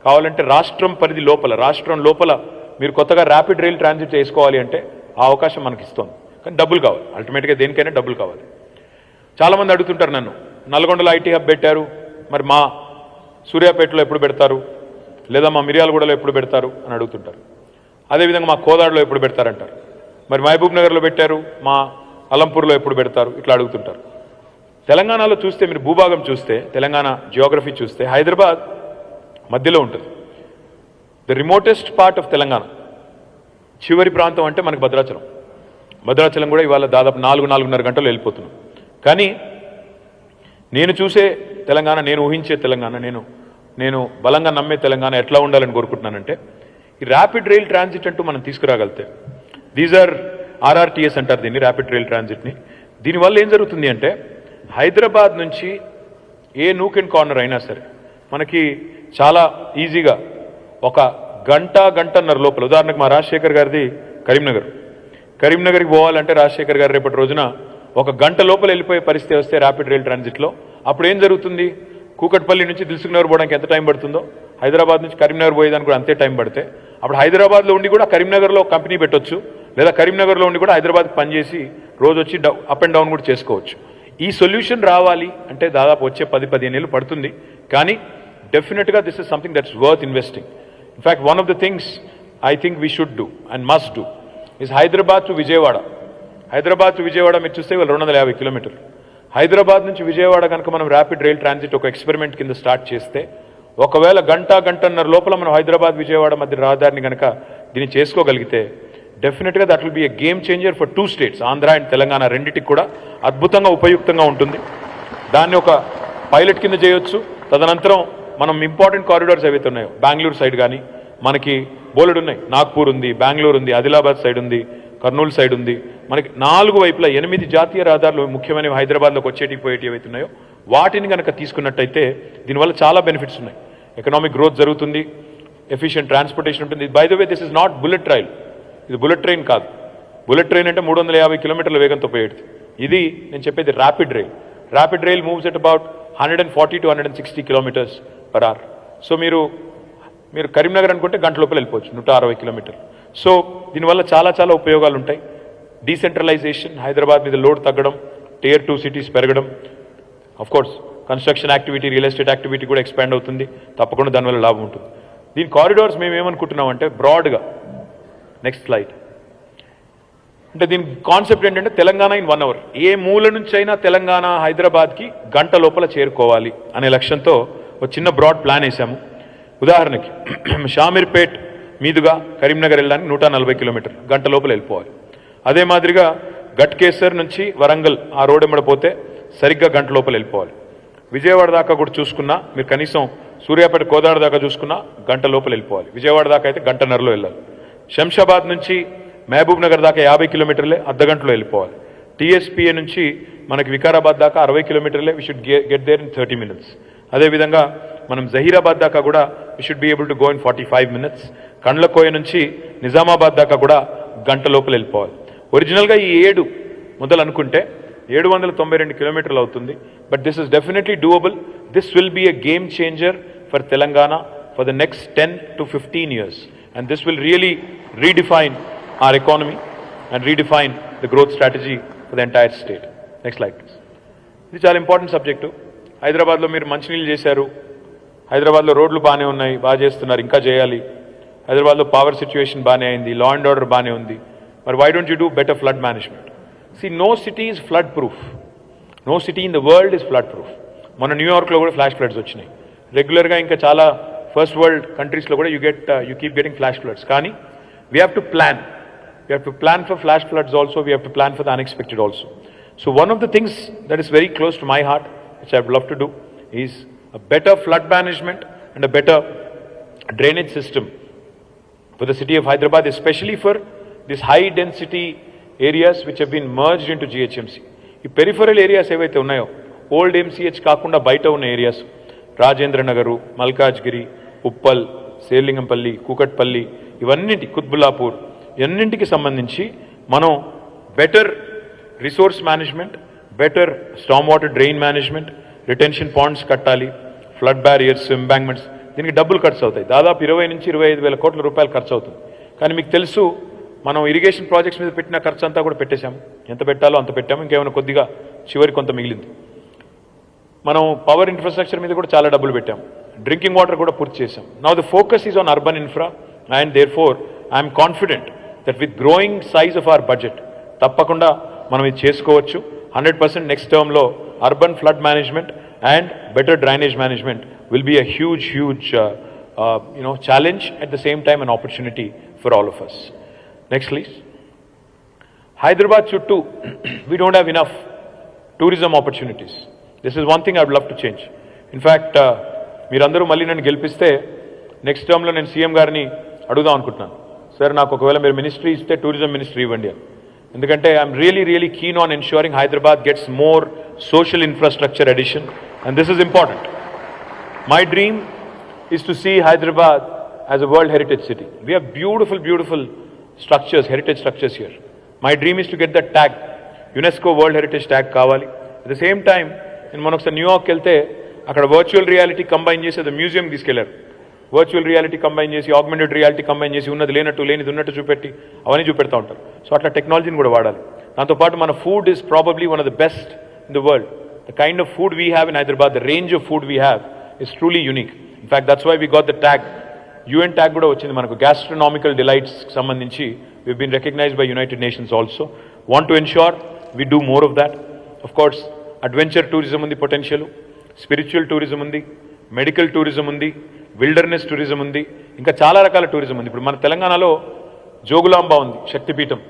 కావాలంటే రాష్ట్రం పరిధి లోపల, రాష్ట్రం లోపల మీరు కొత్తగా ర్యాపిడ్ రైల్ ట్రాన్సిట్ చేసుకోవాలి అంటే ఆ అవకాశం మనకి ఇస్తుంది. కానీ డబ్బులు కావాలి, అల్టిమేట్గా దేనికైనా డబ్బులు కావాలి. చాలామంది అడుగుతుంటారు నన్ను, నల్గొండలో ఐటీ హబ్ పెట్టారు, మరి మా సూర్యాపేటలో ఎప్పుడు పెడతారు, లేదా మా మిర్యాలగూడలో ఎప్పుడు పెడతారు అని అడుగుతుంటారు. అదేవిధంగా మా కోదాడలో ఎప్పుడు పెడతారంటారు. మరి మహబూబ్ నగర్లో పెట్టారు, మా అలంపూర్లో ఎప్పుడు పెడతారు, ఇట్లా అడుగుతుంటారు. తెలంగాణలో చూస్తే, మీరు భూభాగం చూస్తే, తెలంగాణ జియోగ్రఫీ చూస్తే హైదరాబాద్ మధ్యలో ఉంటుంది. The remotest part of Telangana, చివరి ప్రాంతం అంటే మనకు భద్రాచలం కూడా ఇవాళ దాదాపు 4-4.5 గంటలు వెళ్ళిపోతున్నాం. కానీ నేను చూసే తెలంగాణ, నేను ఊహించే తెలంగాణ, నేను బలంగా నమ్మే తెలంగాణ ఎట్లా ఉండాలని కోరుకుంటున్నానంటే ఈ ర్యాపిడ్ రైల్ ట్రాన్సిట్ అంటూ మనం తీసుకురాగలితే, దీస్ ఆర్ RRTS అంటారు దీన్ని, ర్యాపిడ్ రైల్ ట్రాన్సిట్ని. దీనివల్ల ఏం జరుగుతుంది అంటే హైదరాబాద్ నుంచి ఏ నూక్ అండ్ కార్నర్ అయినా సరే మనకి చాలా ఈజీగా ఒక గంటన్నర లోపల, ఉదాహరణకు మా రాజశేఖర్ గారిది కరీంనగర్కి పోవాలంటే రాజశేఖర్ గారు రేపటి రోజున ఒక గంట లోపల వెళ్ళిపోయే పరిస్థితి వస్తే ర్యాపిడ్ రైల్ ట్రాన్సిట్లో, అప్పుడు ఏం జరుగుతుంది, కూకట్పల్లి నుంచి దిల్సుఖ్నగర్ పోవడానికి ఎంత టైం పడుతుందో హైదరాబాద్ నుంచి కరీంనగర్ పోయేదానికి కూడా అంతే టైం పడితే, అప్పుడు హైదరాబాద్లో ఉండి కూడా కరీంనగర్లో కంపెనీ పెట్టొచ్చు, లేదా కరీంనగర్లో ఉండి కూడా హైదరాబాద్కి పనిచేసి రోజు వచ్చి అప్ అండ్ డౌన్ కూడా చేసుకోవచ్చు. ఈ సొల్యూషన్ రావాలి అంటే దాదాపు వచ్చే 10-15 ఏళ్ళు పడుతుంది. కానీ డెఫినెట్గా this is something that's worth investing. In fact one of the things I think we should do and must do is Hyderabad to Vijayawada. Hyderabad to Vijayawada మీరు చూస్తే 250 కిలోమీటర్లు. హైదరాబాద్ నుంచి విజయవాడ కనుక మనం ర్యాపిడ్ రైల్ ట్రాన్సిట్ ఒక ఎక్స్పెరిమెంట్ కింద స్టార్ట్ చేస్తే, ఒకవేళ గంటన్నర లోపల మనం హైదరాబాద్ విజయవాడ మధ్య రహదారిని కనుక దీన్ని చేసుకోగలిగితే డెఫినెట్గా that will be a game changer for 2 states, Andhra and Telangana రెండింటికి కూడా అద్భుతంగా ఉపయుక్తంగా ఉంటుంది. దాన్ని ఒక పైలట్ కింద చేయొచ్చు. తదనంతరం మనం ఇంపార్టెంట్ కారిడార్స్ ఏవైతే ఉన్నాయో, బెంగళూరు సైడ్ కానీ మనకి బోలెడు ఉన్నాయి, నాగ్పూర్ ఉంది, బెంగళూరు ఉంది, ఆదిలాబాద్ సైడ్ ఉంది, కర్నూలు సైడ్ ఉంది, మనకి 4 వైపులా 8 జాతీయ రహదారులు ముఖ్యమైన హైదరాబాద్లోకి వచ్చేటివి పోయేటివి ఏవైతే ఉన్నాయో వాటిని కనుక తీసుకున్నట్టయితే దీనివల్ల చాలా బెనిఫిట్స్ ఉన్నాయి. ఎకనామిక్ గ్రోత్ జరుగుతుంది, ఎఫిషియెంట్ ట్రాన్స్పోర్టేషన్ ఉంటుంది. By the way this is not bullet rail, ఇది బుల్లెట్ ట్రైన్ కాదు. బుల్లెట్ ట్రైన్ అంటే 350 కిలోమీటర్ల వేగంతో పోయేది. ఇది నేను చెప్పేది rapid rail. Rapid rail moves at about 140 to 160 kilometers per hour. So మీరు కరీంనగర్ అనుకుంటే గంట లోపల వెళ్ళిపోవచ్చు, 160 కిలోమీటర్లు. సో దీనివల్ల చాలా ఉపయోగాలు ఉంటాయి. డీసెంట్రలైజేషన్, హైదరాబాద్ మీద లోడ్ తగ్గడం, Tier 2 సిటీస్ పెరగడం, course construction activity, real estate activity కూడా ఎక్స్పాండ్ అవుతుంది. తప్పకుండా దానివల్ల లాభం ఉంటుంది. దీని కారిడార్స్ మేము ఏమనుకుంటున్నాం అంటే బ్రాడ్గా, నెక్స్ట్ స్లైడ్, అంటే దీని కాన్సెప్ట్ ఏంటంటే తెలంగాణ ఇన్ 1 hour, ఏ మూల నుంచి అయినా తెలంగాణ హైదరాబాద్కి గంట లోపల చేరుకోవాలి అనే లక్ష్యంతో ఒక చిన్న బ్రాడ్ ప్లాన్ వేసాము. ఉదాహరణకి షామీర్పేట్ మీదుగా కరీంనగర్ వెళ్ళడానికి 140 కిలోమీటర్లు, గంట లోపల వెళ్ళిపోవాలి. అదే మాదిరిగా గట్కేసర్ నుంచి వరంగల్ ఆ రోడ్ ఎమ్మడపోతే సరిగ్గా గంట లోపల వెళ్ళిపోవాలి. విజయవాడ దాకా కూడా చూసుకున్నా మీరు, కనీసం సూర్యాపేట కోదాడ దాకా చూసుకున్నా గంట లోపల వెళ్ళిపోవాలి. విజయవాడ దాకా అయితే గంటన్నరలో వెళ్ళాలి. శంషాబాద్ నుంచి మహబూబ్ నగర్ దాకా 50 కిలోమీటర్లే, అర్ధగంటలో వెళ్ళిపోవాలి. TSPA నుంచి మనకి వికారాబాద్ దాకా 60 కిలోమీటర్లే, we should get there in 30 minutes. అదేవిధంగా మనం జహీరాబాద్ దాకా కూడా we should be able to go in 45 minutes. Kandlakoya నుంచి నిజామాబాద్ దాకా కూడా గంట లోపల వెళ్ళిపోవాలి. ఒరిజినల్గా ఈ 7 మొదలు అనుకుంటే 792 కిలోమీటర్లు అవుతుంది. But this is definitely doable. This will be a game changer for Telangana for the next 10 to 15 years. And this will really redefine our economy and redefine the growth strategy for the entire state. Next slide, please. ఇది చాలా important subject. హైదరాబాద్లో మీరు మంచినీళ్ళు చేశారు, హైదరాబాద్లో రోడ్లు బాగానే ఉన్నాయి, బాగా చేస్తున్నారు, ఇంకా చేయాలి. హైదరాబాద్లో పవర్ సిచ్యువేషన్ బాగానే అయింది, లా అండ్ ఆర్డర్ బాగానే ఉంది. మరి why don't you do better flood management? See, no city is flood proof. No city in the world is flood proof. మన న్యూయార్క్లో కూడా ఫ్లాష్ ఫ్లడ్స్ వచ్చినాయి. రెగ్యులర్గా ఇంకా చాలా ఫస్ట్ వరల్డ్ కంట్రీస్లో కూడా you keep getting flash floods. కానీ we have to plan. We have to plan for flash floods also. We have to plan for the unexpected also. So one of the things that is very close to my heart, which I would love to do, is a better flood management and a better drainage system for the city of Hyderabad, especially for these high density areas which have been merged into GHMC. ఈ peripheral areas ఏవైతే ఉన్నాయో, old MCH కాకుండా బయట ఉన్న areas, Rajendranagar, Malkajgiri, Uppal, Serilingampally, Kukatpally, ఇవన్నింటి, కుత్బుల్లాపూర్, ఇవన్నింటికి సంబంధించి మనం better resource management, better storm water drain management, retention ponds కట్టాలి, ఫ్లడ్ బ్యారియర్స్, ఎంబాంక్మెంట్స్, దీనికి డబ్బులు ఖర్చు అవుతాయి. దాదాపు 20 నుంచి 25,000 కోట్ల రూపాయలు ఖర్చు అవుతుంది. కానీ మీకు తెలుసు, మనం ఇరిగేషన్ ప్రాజెక్ట్స్ మీద పెట్టిన ఖర్చు అంతా కూడా పెట్టేశాము. ఎంత పెట్టాలో అంత పెట్టాము, ఇంకేమైనా కొద్దిగా చివరి కొంత మిగిలింది. మనం పవర్ ఇన్ఫ్రాస్ట్రక్చర్ మీద కూడా చాలా డబ్బులు పెట్టాము. డ్రింకింగ్ వాటర్ కూడా పూర్తి చేశాం. Now the focus is on urban infra and therefore I'm confident that with growing size of our budget, తప్పకుండా మనం ఇది చేసుకోవచ్చు. 100% నెక్స్ట్ టర్మ్లో urban flood management and better drainage management will be a huge challenge, at the same time an opportunity for all of us. Next please. Hyderabad chuttu we don't have enough tourism opportunities. This is one thing I would love to change. In fact, మీరందరూ మళ్ళీ నన్ను గెలిపిస్తే next టర్మ్లో నేను CM గారిని అడుగుదాం అనుకుంటున్నాను. Sir నాకు ఒకవేళ మీరు మినిస్ట్రీ ఇస్తే టూరిజం మినిస్ట్రీ ఇవ్వండి అని. ఎందుకంటే I'm really keen on ensuring Hyderabad gets more social infrastructure addition, and this is important. My dream is to see Hyderabad as a World Heritage City. We have beautiful structures, heritage structures here. My dream is to get that tag, UNESCO World Heritage tag కావాలి. At the same time, నేను మొన్న ఒకసారి New York వెళ్తే అక్కడ virtual reality combine చేసి అది museum తీసుకెళ్లారు. Virtual reality combine చేసి, ఆగ్మెంటెడ్ రియాలిటీ కంబైన్ చేసి, ఉన్నది లేనట్టు, లేనిది ఉన్నట్టు చూపెట్టి అవన్నీ చూపెడతా ఉంటారు. సో అట్లా టెక్నాలజీని కూడా వాడాలి. దాంతోపాటు మన food is probably one of the best in the world. The kind of food we have in Hyderabad, the range of food we have is truly unique. In fact that's why we got the tag, UN tag కూడా వచ్చింది మనకు. గ్యాస్ట్రోనామికల్ డిలైట్స్కి సంబంధించి we've been recognized by United Nations also. Want to ensure we do more of that. Of course, adventure tourism undi potential, spiritual tourism undi, medical tourism undi, wilderness tourism undi, ఇంకా చాలా రకాల tourism ఉంది. ఇప్పుడు మన తెలంగాణలో జోగులాంబ ఉంది, శక్తిపీఠం.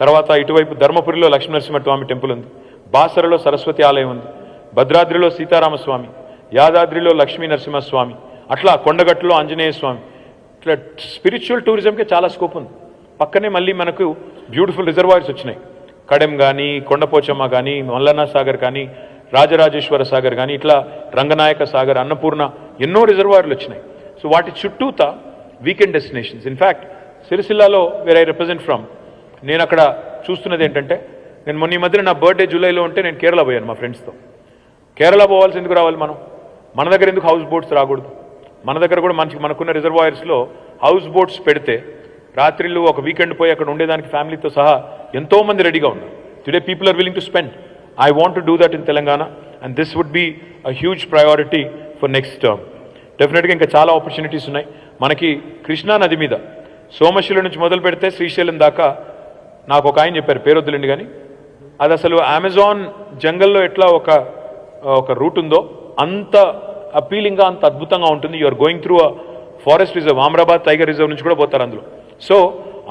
తర్వాత ఇటువైపు ధర్మపురిలో లక్ష్మీనరసింహస్వామి టెంపుల్ ఉంది, బాసరలో సరస్వతి ఆలయం ఉంది, భద్రాద్రిలో సీతారామస్వామి, యాదాద్రిలో లక్ష్మీ నరసింహస్వామి, అట్లా కొండగట్టులో ఆంజనేయ స్వామి. ఇట్లా స్పిరిచువల్ టూరిజంకి చాలా స్కోప్ ఉంది. పక్కనే మళ్ళీ మనకు బ్యూటిఫుల్ రిజర్వాయర్స్ వచ్చినాయి. కడెం కానీ, కొండపోచమ్మ కానీ, మల్లన్న సాగర్ కానీ, రాజరాజేశ్వర సాగర్ కానీ, ఇట్లా రంగనాయక సాగర్, అన్నపూర్ణ, ఎన్నో రిజర్వాయర్లు వచ్చినాయి. సో వాటి చుట్టూత వీకెండ్ డెస్టినేషన్స్. ఇన్ఫ్యాక్ట్ సిరిసిల్లాలో వేర్ ఐ రిప్రజెంట్ ఫ్రమ్, నేను అక్కడ చూస్తున్నది ఏంటంటే, నేను మొన్న ఈ మధ్యన నా బర్త్డే జూలైలో ఉంటే నేను కేరళ పోయాను మా ఫ్రెండ్స్తో. కేరళ పోవాల్సి ఎందుకు రావాలి మనం? మన దగ్గర ఎందుకు హౌస్ బోట్స్ రాకూడదు? మన దగ్గర కూడా మనకున్న రిజర్వాయర్స్లో హౌస్ బోట్స్ పెడితే రాత్రిళ్ళు ఒక వీకెండ్ పోయి అక్కడ ఉండేదానికి ఫ్యామిలీతో సహా ఎంతో మంది రెడీగా ఉన్నారు. Today people are willing to spend. I want to do that in Telangana, and this would be a huge priority for next term. డెఫినెట్గా ఇంకా చాలా ఆపర్చునిటీస్ ఉన్నాయి మనకి. కృష్ణా నది మీద సోమశిల నుంచి మొదలు పెడితే శ్రీశైలం దాకా, నాకు ఒక ఆయన చెప్పారు, పేరొద్దులండి కానీ, అది అసలు అమెజాన్ జంగల్లో ఎట్లా ఒక రూట్ ఉందో అంత అపీలింగ్గా, అంత అద్భుతంగా ఉంటుంది. You are going through a forest reserve, Amrabad tiger reserve నుంచి కూడా పోతారు అందులో. సో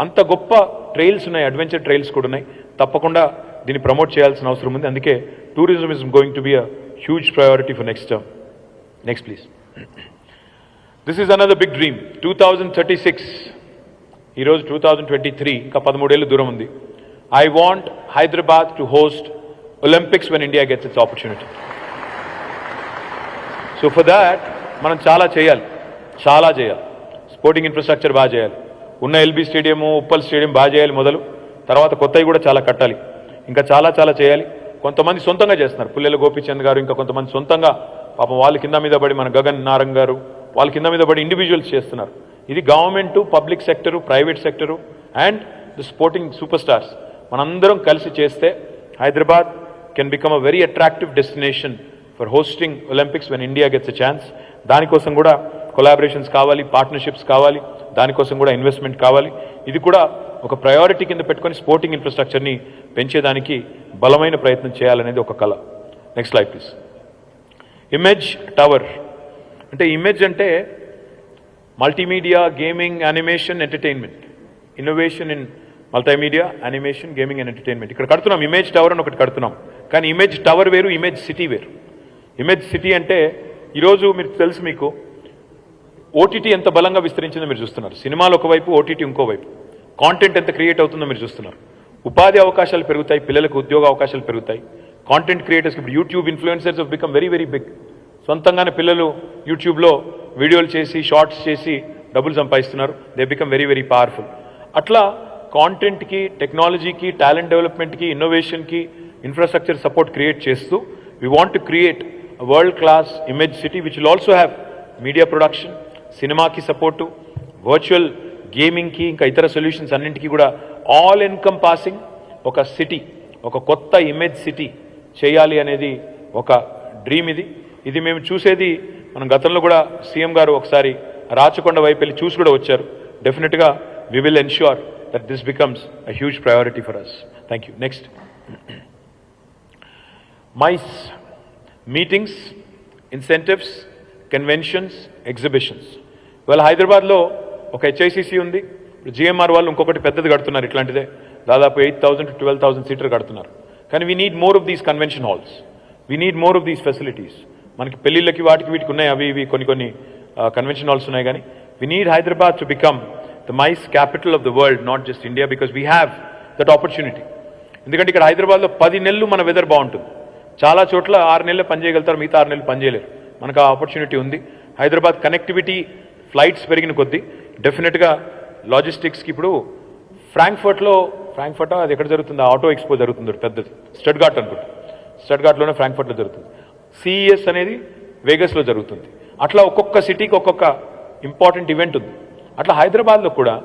అంత గొప్ప ట్రైల్స్ ఉన్నాయి, అడ్వెంచర్ ట్రైల్స్ కూడా ఉన్నాయి. తప్పకుండా దీన్ని ప్రమోట్ చేయాల్సిన అవసరం ఉంది. అందుకే tourism is going to be a huge priority for next term. Next please. This is another big dream. 2036, ఈరోజు 2023, ఇంకా 13 ఏళ్ళు దూరం ఉంది. I want Hyderabad to host Olympics when India gets its opportunity. So for that మనం చాలా చేయాలి. Sporting infrastructure బాగా చేయాలి. ఉన్న ఎల్బీ స్టేడియము, ఉప్పల్ స్టేడియం బాగా చేయాలి మొదలు. తర్వాత కొత్తవి కూడా చాలా కట్టాలి. ఇంకా చాలా చేయాలి. కొంతమంది సొంతంగా చేస్తున్నారు, పుల్లెల గోపీచంద్ గారు, ఇంకా కొంతమంది సొంతంగా పాపం వాళ్ళ కింద మీద పడి, మన గగన్ నారంగ్ గారు వాళ్ళ కింద మీద పడి ఇండివిజువల్స్ చేస్తున్నారు. ఇది government, public sector, private sector and the sporting super stars మనందరం కలిసి చేస్తే Hyderabad can become a very attractive destination for hosting Olympics when India gets a chance. దానికోసం కూడా కొలాబరేషన్స్ కావాలి, పార్ట్నర్షిప్స్ కావాలి, దానికోసం కూడా ఇన్వెస్ట్మెంట్ కావాలి. ఇది కూడా ఒక ప్రయారిటీ కింద పెట్టుకొని స్పోర్టింగ్ ఇన్ఫ్రాస్ట్రక్చర్ని పెంచేదానికి బలమైన ప్రయత్నం చేయాలనేది ఒక కళ. Next slide please. Image tower అంటే, ఇమేజ్ అంటే multimedia, gaming, animation, entertainment, innovation in multimedia, animation, gaming and entertainment. ఇక్కడ కడుతున్నాం ఇమేజ్ టవర్ అని ఒకటి కడుతున్నాం. కానీ ఇమేజ్ టవర్ వేరు, ఇమేజ్ సిటీ వేరు. ఇమేజ్ సిటీ అంటే ఈరోజు మీరు తెలుసు, మీకు ఓటీటీ ఎంత బలంగా విస్తరించిందో మీరు చూస్తున్నారు. సినిమాలు ఒకవైపు, ఓటీటీ ఇంకోవైపు. కాంటెంట్ ఎంత క్రియేట్ అవుతుందో మీరు చూస్తున్నారు. ఉపాధి అవకాశాలు పెరుగుతాయి, పిల్లలకు ఉద్యోగ అవకాశాలు పెరుగుతాయి. కాంటెంట్ క్రియేటర్స్కి ఇప్పుడు YouTube influencers have become very big. సొంతంగానే పిల్లలు యూట్యూబ్లో వీడియోలు చేసి, షార్ట్స్ చేసి డబ్బులు సంపాదిస్తున్నారు. They become very powerful. అట్లా కాంటెంట్కి, టెక్నాలజీకి, టాలెంట్ డెవలప్మెంట్కి, ఇన్నోవేషన్కి ఇన్ఫ్రాస్ట్రక్చర్ సపోర్ట్ క్రియేట్ చేస్తూ we want to create a world class image city which will also have media production, సినిమాకి సపోర్టు, వర్చువల్ గేమింగ్కి, ఇంకా ఇతర సొల్యూషన్స్ అన్నింటికీ కూడా ఆల్ ఎన్కంపాసింగ్ ఒక సిటీ, ఒక కొత్త ఇమేజ్ సిటీ చేయాలి అనేది ఒక డ్రీమ్. ఇది మేము చూసేది, మనం గతంలో కూడా సీఎం గారు ఒకసారి రాచకొండ వైపు వెళ్ళి చూసి కూడా వచ్చారు. డెఫినెట్గా we will ensure that this becomes a huge priority for us. Thank you. Next, MICE meetings, incentives, conventions, exhibitions. ఇవాళ హైదరాబాద్లో ఒక హెచ్ఐసిసి ఉంది. ఇప్పుడు జిఎంఆర్ వాళ్ళు ఇంకొకటి పెద్దది కడుతున్నారు, ఇట్లాంటిదే దాదాపు 8,000 to 12,000 సీటర్ కడుతున్నారు. కానీ we need more of these convention halls, we need more of these facilities. మనకి పెళ్లిళ్ళకి వీటికి ఉన్నాయి, అవి కొన్ని కన్వెన్షన్ హాల్స్ ఉన్నాయి. కానీ we need Hyderabad to become the MICE capital of the world, not just India, because we have that opportunity. ఎందుకంటే ఇక్కడ హైదరాబాద్లో 10 నెలలు మన వెదర్ బాగుంటుంది. చాలా చోట్ల 6 నెలలు పనిచేయగలుగుతారు, మిగతా 6 నెలలు పనిచేయలేరు. మనకు ఆ ఆపర్చునిటీ ఉంది. హైదరాబాద్ కనెక్టివిటీ ఫ్లైట్స్ పెరిగిన కొద్దీ డెఫినెట్గా లాజిస్టిక్స్కి ఇప్పుడు ఫ్రాంక్ఫర్ట్ అది ఎక్కడ జరుగుతుంది, ఆటో ఎక్స్పో జరుగుతుంది పెద్దది, స్టడ్గార్ట్ అనుకుంటా, స్టడ్గార్ట్లోనే ఫ్రాంక్ఫర్ట్లో జరుగుతుంది. CES అనేది వేగస్లో జరుగుతుంది. అట్లా ఒక్కొక్క సిటీకి ఒక్కొక్క ఇంపార్టెంట్ ఈవెంట్ ఉంది. అట్లా హైదరాబాద్లో కూడా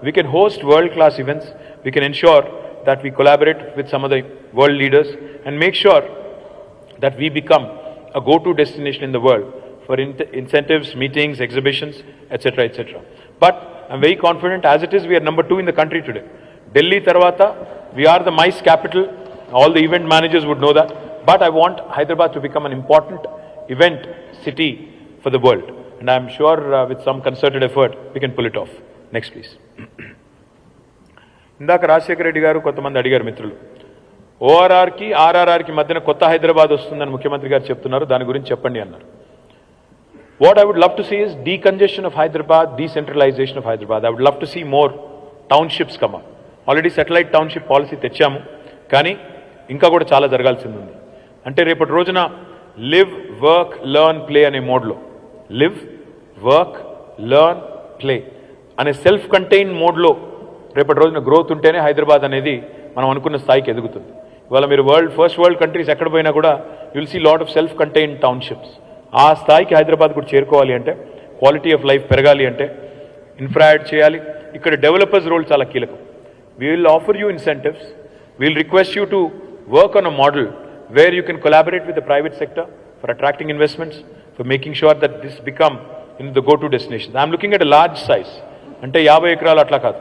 we can host world class events. We can ensure that we collaborate with some of the world leaders and make sure that we become a go-to destination in the world for incentives, meetings, exhibitions, etc., etc. But I'm very confident, as it is, we are number 2 in the country today. Delhi Tarvata, we are the MICE capital. All the event managers would know that. But I want Hyderabad to become an important event city for the world. And I'm sure with some concerted effort, we can pull it off. Next, please. ఇందాక రాజశేఖర రెడ్డి గారు కొంతమంది అడిగారు మిత్రులు, ఓఆర్ఆర్కి ఆర్ఆర్ఆర్కి మధ్యన కొత్త హైదరాబాద్ వస్తుందని ముఖ్యమంత్రి గారు చెప్తున్నారు, దాని గురించి చెప్పండి అన్నారు. What I would love to see is decongestion of Hyderabad, decentralisation of Hyderabad. I would love to see more townships come up. Already satellite township policy తెచ్చాము, కానీ ఇంకా కూడా చాలా జరగాల్సింది ఉంది. అంటే రేపటి రోజున లివ్, వర్క్, లెర్న్, ప్లే అనే మోడ్లో, లివ్, వర్క్, లెర్న్, ప్లే అనే సెల్ఫ్ కంటైన్ మోడ్లో రేపటి రోజున గ్రోత్ ఉంటేనే హైదరాబాద్ అనేది మనం అనుకున్న స్థాయికి ఎదుగుతుంది. ఇవాళ మీరు ఫస్ట్ వరల్డ్ కంట్రీస్ ఎక్కడ పోయినా కూడా you'll see lot of self contained townships. ఆ స్థాయికి హైదరాబాద్ కూడా చేరుకోవాలి అంటే, క్వాలిటీ ఆఫ్ లైఫ్ పెరగాలి అంటే ఇన్ఫ్రా యాడ్ చేయాలి. ఇక్కడ డెవలపర్స్ రోల్ చాలా కీలకం. We will offer you incentives, we will request you to work on a model where you can collaborate with the private sector for attracting investments, for making sure that this become in the go to destination. I'm looking at a large size. అంటే 50 ఎకరాలు అట్లా కాదు,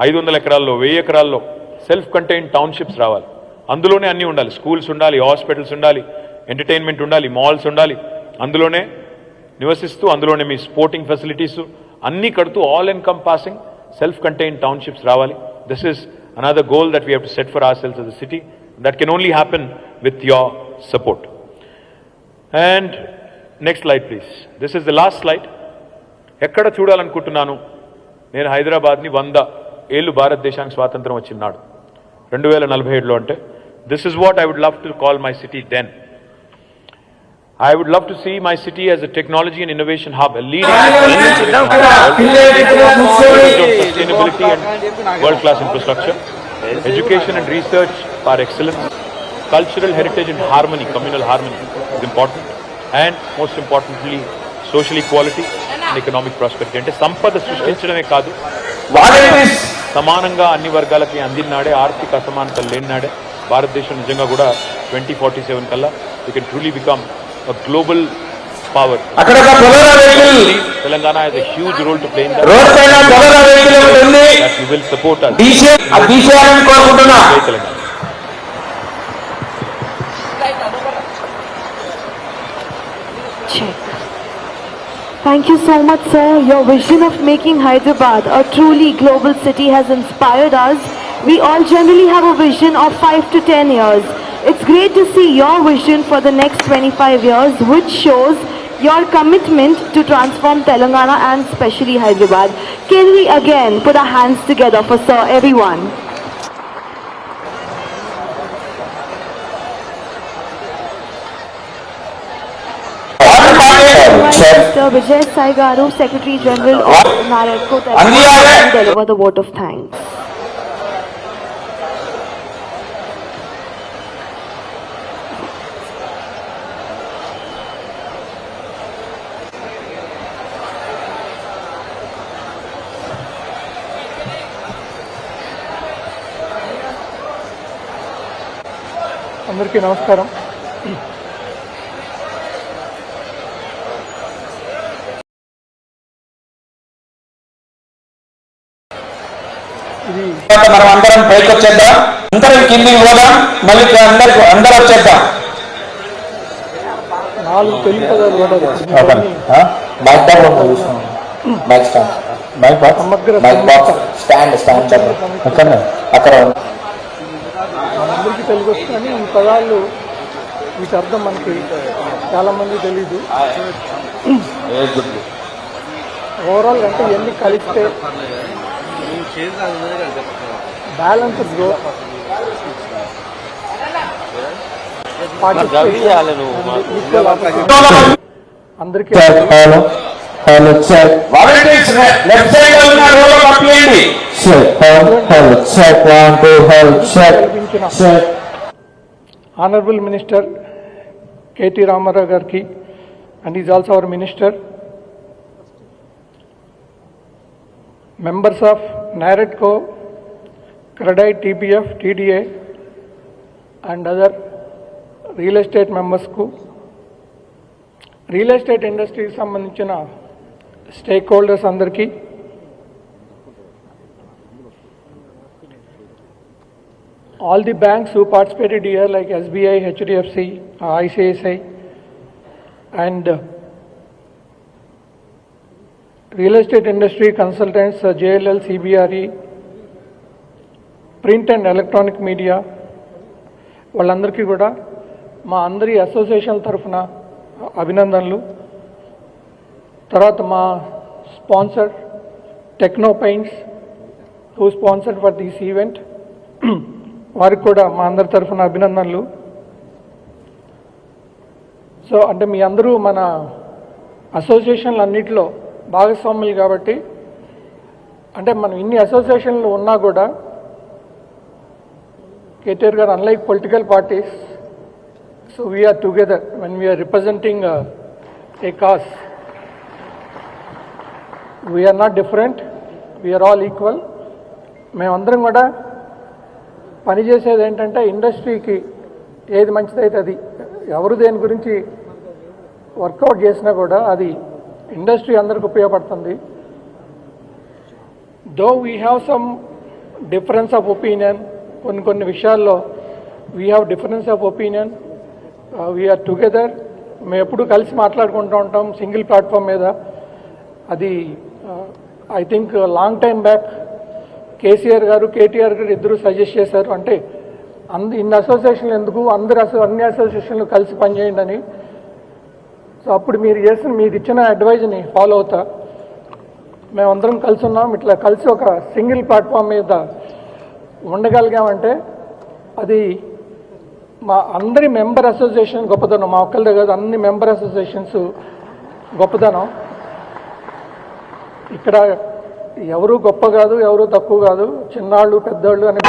500 ఎకరాల్లో, 1000 ఎకరాల్లో self contain townships రావాలి. అందులోనే అన్నీ ఉండాలి, స్కూల్స్ ఉండాలి, హాస్పిటల్స్ ఉండాలి, ఎంటర్టైన్మెంట్ ఉండాలి, మాల్స్ ఉండాలి. అందులోనే నివసిస్తూ అందులోనే మీ స్పోర్టింగ్ ఫెసిలిటీస్ అన్నీ కడుతూ all encompassing self contain townships రావాలి. This is another goal that we have to set for our selves as a city. That can only happen with your support. And next slide please. This is the last slide. ఎక్కడ చూడాలనుకుంటున్నాను నేను హైదరాబాద్ని 100 ఏళ్ళు భారతదేశానికి స్వాతంత్రం వచ్చినాడు 2047లో. అంటే this is what I would love to call my city then. I would love to see my city as a technology and innovation hub, a leading sustainability and world-class infrastructure, education and research are excellence, cultural heritage and harmony, communal harmony is important, and most importantly, social equality and economic prosperity. అంటే సంపద సృష్టించడమే కాదు, సమానంగా అన్ని వర్గాలకి అందినాడే, ఆర్థిక అసమానతలు లేనినాడే భారతదేశం నిజంగా కూడా 2047 కల్లా we can truly become a global power. Telangana has a huge role to play in that. That you will support us. Telangana. Check. Thank you so much, sir. Your vision of making Hyderabad a truly global city has inspired us. We all generally have a vision of 5 to 10 years. It's great to see your vision for the next 25 years, which shows your commitment to transform Telangana and especially Hyderabad. Can we again put our hands together for sir, everyone? Mr. Vijay Sai Garu, Secretary General of NAREDCO Telangana, to deliver the vote of thanks. అందరికీ నమస్కారం. మనం అందరం పైకి వచ్చేద్దాం, అందరం కిందికి పోదాం, మళ్ళీ అందరూ వచ్చేద్దాం. 4 తెలుగు పదాలు అక్కడ అందరికీ తెలుగు వస్తుందని ఈ పదాలు, వీటి అర్థం మనకి చాలా మంది తెలీదు. ఓవరాల్ అంటే ఇవన్నీ కలిస్తే బ్యాలెన్స్ అందరికీ hello check volunteers left side లో ఉన్న రోలో పంపియండి check hello check 1 2 hello check check honourable minister KT Rama Rao గారికి and he is also our minister, members of NAREDCO, CREDITE, TBF, TDA and other real estate members ku, real estate industry ki sambandhinchina stakeholders andarki, all the banks who participated here like SBI, HDFC, ICICI and real estate industry consultants, JLL, CBRE, print and electronic media, వాళ్ళందరికీ కూడా మా అందరి association తరఫున అభినందనలు. తర్వాత మా sponsor techno paints who sponsored for this event, వారికి కూడా మా అందరి తరఫున అభినందనలు. సో అంటే మీ అందరూ మన అసోసియేషన్లు అన్నింటిలో భాగస్వాములు కాబట్టి, అంటే మనం ఇన్ని అసోసియేషన్లు ఉన్నా కూడా KTR గారు unlike political parties, so we're together when we're representing a cause. We're not different, we're all equal. మేమందరం కూడా పనిచేసేది ఏంటంటే ఇండస్ట్రీకి ఏది మంచిదైతే అది, ఎవరు దేని గురించి వర్కౌట్ చేసినా కూడా అది ఇండస్ట్రీ అందరికి ఉపయోగపడుతుంది. Though we have some difference of opinion, కొన్ని విషయాల్లో we have difference of opinion, we're together. మేము ఎప్పుడు కలిసి మాట్లాడుకుంటూ ఉంటాం సింగిల్ ప్లాట్ఫామ్ మీద. అది I think long time back KCR గారు KTR గారు ఇద్దరు సజెస్ట్ చేశారు, అంటే ఇన్ని అసోసియేషన్లు ఎందుకు, అన్ని అసోసియేషన్లు కలిసి పనిచేయండి అని. సో అప్పుడు మీరు ఇచ్చిన అడ్వైజ్ని ఫాలో అవుతా మేమందరం కలిసి ఉన్నాం. ఇట్లా కలిసి ఒక సింగిల్ ప్లాట్ఫామ్ మీద ఉండగలిగామంటే అది మా అందరి మెంబర్ అసోసియేషన్ గొప్పదనం, మా ఒక్కళ్ళదే కాదు, అన్ని మెంబర్ అసోసియేషన్స్ గొప్పదనం. ఇక్కడ ఎవరు గొప్ప కాదు, ఎవరు తక్కువ కాదు, చిన్నాళ్ళు పెద్దవాళ్ళు అని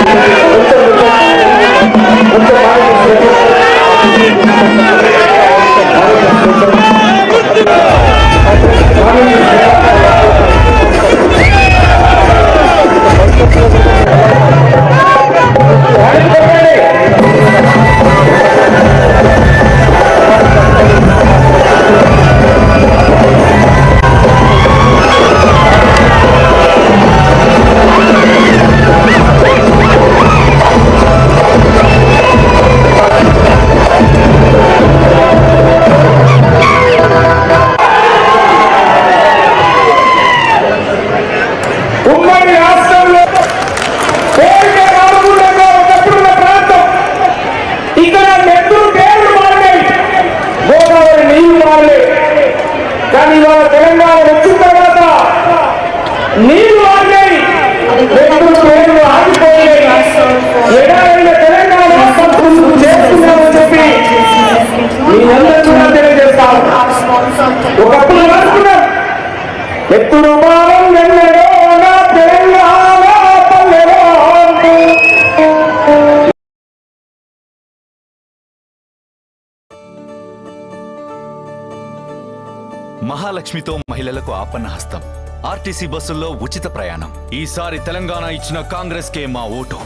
మహాలక్ష్మితో మహిళలకు ఆపన్న హస్తం. ఆర్టీసీ బస్సుల్లో ఉచిత ప్రయాణం. ఈసారి తెలంగాణ ఇచ్చిన కాంగ్రెస్ కే మా ఓటు.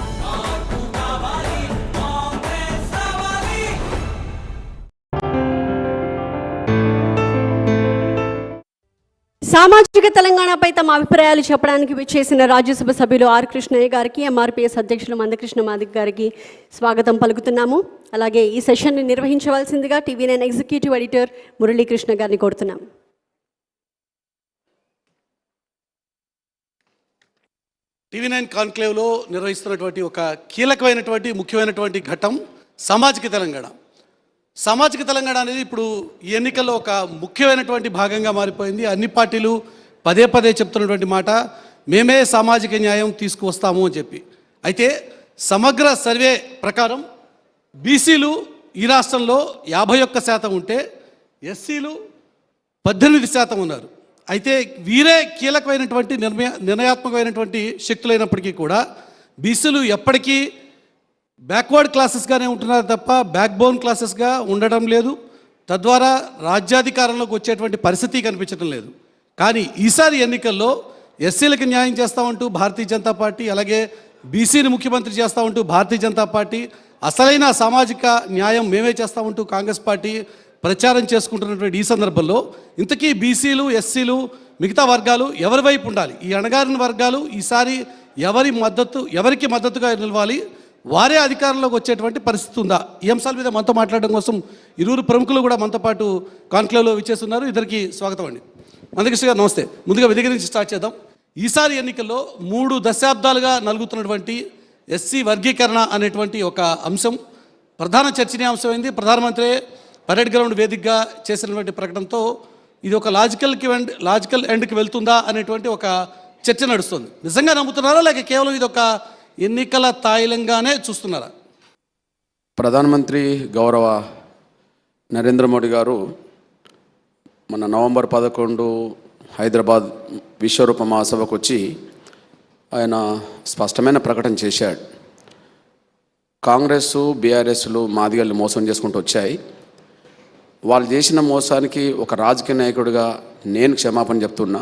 సామాజిక తెలంగాణపై తమ అభిప్రాయాలు చెప్పడానికి చేసిన రాజ్యసభ సభ్యులు ఆర్ కృష్ణయ్య గారికి, MRPS అధ్యక్షులు మందకృష్ణ మాదిక్ గారికి స్వాగతం పలుకుతున్నాము. అలాగే ఈ సెషన్ని నిర్వహించవలసిందిగా TV9 ఎగ్జిక్యూటివ్ ఎడిటర్ మురళీకృష్ణ గారిని కోరుతున్నాం. TV9 కాన్క్లేవ్లో నిర్వహిస్తున్నటువంటి ఒక కీలకమైనటువంటి ముఖ్యమైనటువంటి ఘట్టం సామాజిక తెలంగాణ. సామాజిక తెలంగాణ అనేది ఇప్పుడు ఈ ఎన్నికల్లో ఒక ముఖ్యమైనటువంటి భాగంగా మారిపోయింది. అన్ని పార్టీలు పదే పదే చెప్తున్నటువంటి మాట, మేమే సామాజిక న్యాయం తీసుకువస్తాము అని చెప్పి. అయితే సమగ్ర సర్వే ప్రకారం బీసీలు ఈ రాష్ట్రంలో 51% ఉంటే ఎస్సీలు 18% ఉన్నారు. అయితే వీరే కీలకమైనటువంటి నిర్ణయాత్మకమైనటువంటి శక్తులైనప్పటికీ కూడా బీసీలు ఎప్పటికీ బ్యాక్వర్డ్ క్లాసెస్గానే ఉంటున్నారు తప్ప బ్యాక్ బోన్ క్లాసెస్గా ఉండడం లేదు. తద్వారా రాజ్యాధికారంలోకి వచ్చేటువంటి పరిస్థితి కనిపించడం లేదు. కానీ ఈసారి ఎన్నికల్లో ఎస్సీలకు న్యాయం చేస్తామంటూ భారతీయ జనతా పార్టీ, అలాగే బీసీని ముఖ్యమంత్రి చేస్తామంటూ భారతీయ జనతా పార్టీ, అసలైన సామాజిక న్యాయం మేమే చేస్తామంటూ కాంగ్రెస్ పార్టీ ప్రచారం చేసుకుంటున్నటువంటి ఈ సందర్భంలో ఇంతకీ బీసీలు, ఎస్సీలు, మిగతా వర్గాలు ఎవరి వైపు ఉండాలి? ఈ అణగారిన వర్గాలు ఈసారి ఎవరికి మద్దతుగా నిలవాలి? వారే అధికారంలోకి వచ్చేటువంటి పరిస్థితి ఉందా? ఈ అంశాల మీద మనతో మాట్లాడడం కోసం ఇరువురు ప్రముఖులు కూడా మనతో పాటు కాన్క్లేవ్లో విచ్చేస్తున్నారు. ఇద్దరికి స్వాగతం అండి. మందకృష్ణ గారు నమస్తే. ముందుగా మీ దగ్గర నుంచి స్టార్ట్ చేద్దాం. ఈసారి ఎన్నికల్లో 3 దశాబ్దాలుగా నలుగుతున్నటువంటి ఎస్సీ వర్గీకరణ అనేటువంటి ఒక అంశం ప్రధాన చర్చనీయాంశమైంది. ప్రధానమంత్రి పరేడ్ గ్రౌండ్ వేదికగా చేసినటువంటి ప్రకటనతో ఇది ఒక లాజికల్ ఎండ్కి వెళ్తుందా అనేటువంటి ఒక చర్చ నడుస్తుంది. నిజంగా నమ్ముతున్నారా లేక కేవలం ఇది ఒక ఎన్నికల తాయిలంగానే చూస్తున్నారా? ప్రధానమంత్రి గౌరవ నరేంద్ర మోడీ గారు మన నవంబర్ 11 హైదరాబాద్ విశ్వరూప మహాసభకు వచ్చి ఆయన స్పష్టమైన ప్రకటన చేశాడు. కాంగ్రెస్, బీఆర్ఎస్లు మాదిగల్ని మోసం చేసుకుంటూ వచ్చాయి. వాళ్ళు చేసిన మోసానికి ఒక రాజకీయ నాయకుడిగా నేను క్షమాపణ చెప్తున్నా.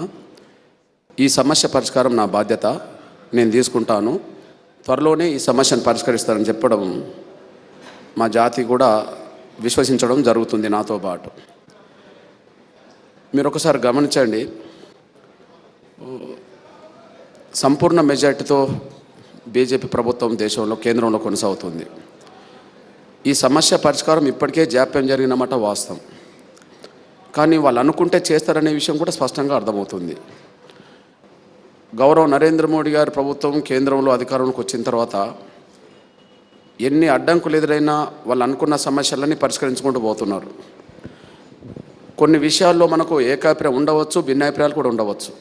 ఈ సమస్య పరిష్కారం నా బాధ్యత, నేను తీసుకుంటాను. త్వరలోనే ఈ సమస్యను పరిష్కరిస్తారని చెప్పడం మా జాతి కూడా విశ్వసించడం జరుగుతుంది నాతో పాటు. మీరు ఒకసారి గమనించండి, సంపూర్ణ మెజార్టీతో బీజేపీ ప్రభుత్వం దేశంలో కేంద్రంలో కొనసాగుతుంది. ఈ సమస్య పరిష్కారం ఇప్పటికే జాప్యం జరిగినమాట వాస్తవం. కానీ వాళ్ళు అనుకుంటే చేస్తారనే విషయం కూడా స్పష్టంగా అర్థమవుతుంది. గౌరవ నరేంద్ర మోడీ గారి ప్రభుత్వం కేంద్రంలో అధికారంలోకి వచ్చిన తర్వాత ఎన్ని అడ్డంకులు ఎదురైనా వాళ్ళు అనుకున్న సమస్యలన్నీ పరిష్కరించుకుంటూ పోతున్నారు. కొన్ని విషయాల్లో మనకు ఏకాభిప్రాయం ఉండవచ్చు, భిన్నాభిప్రాయాలు కూడా ఉండవచ్చు.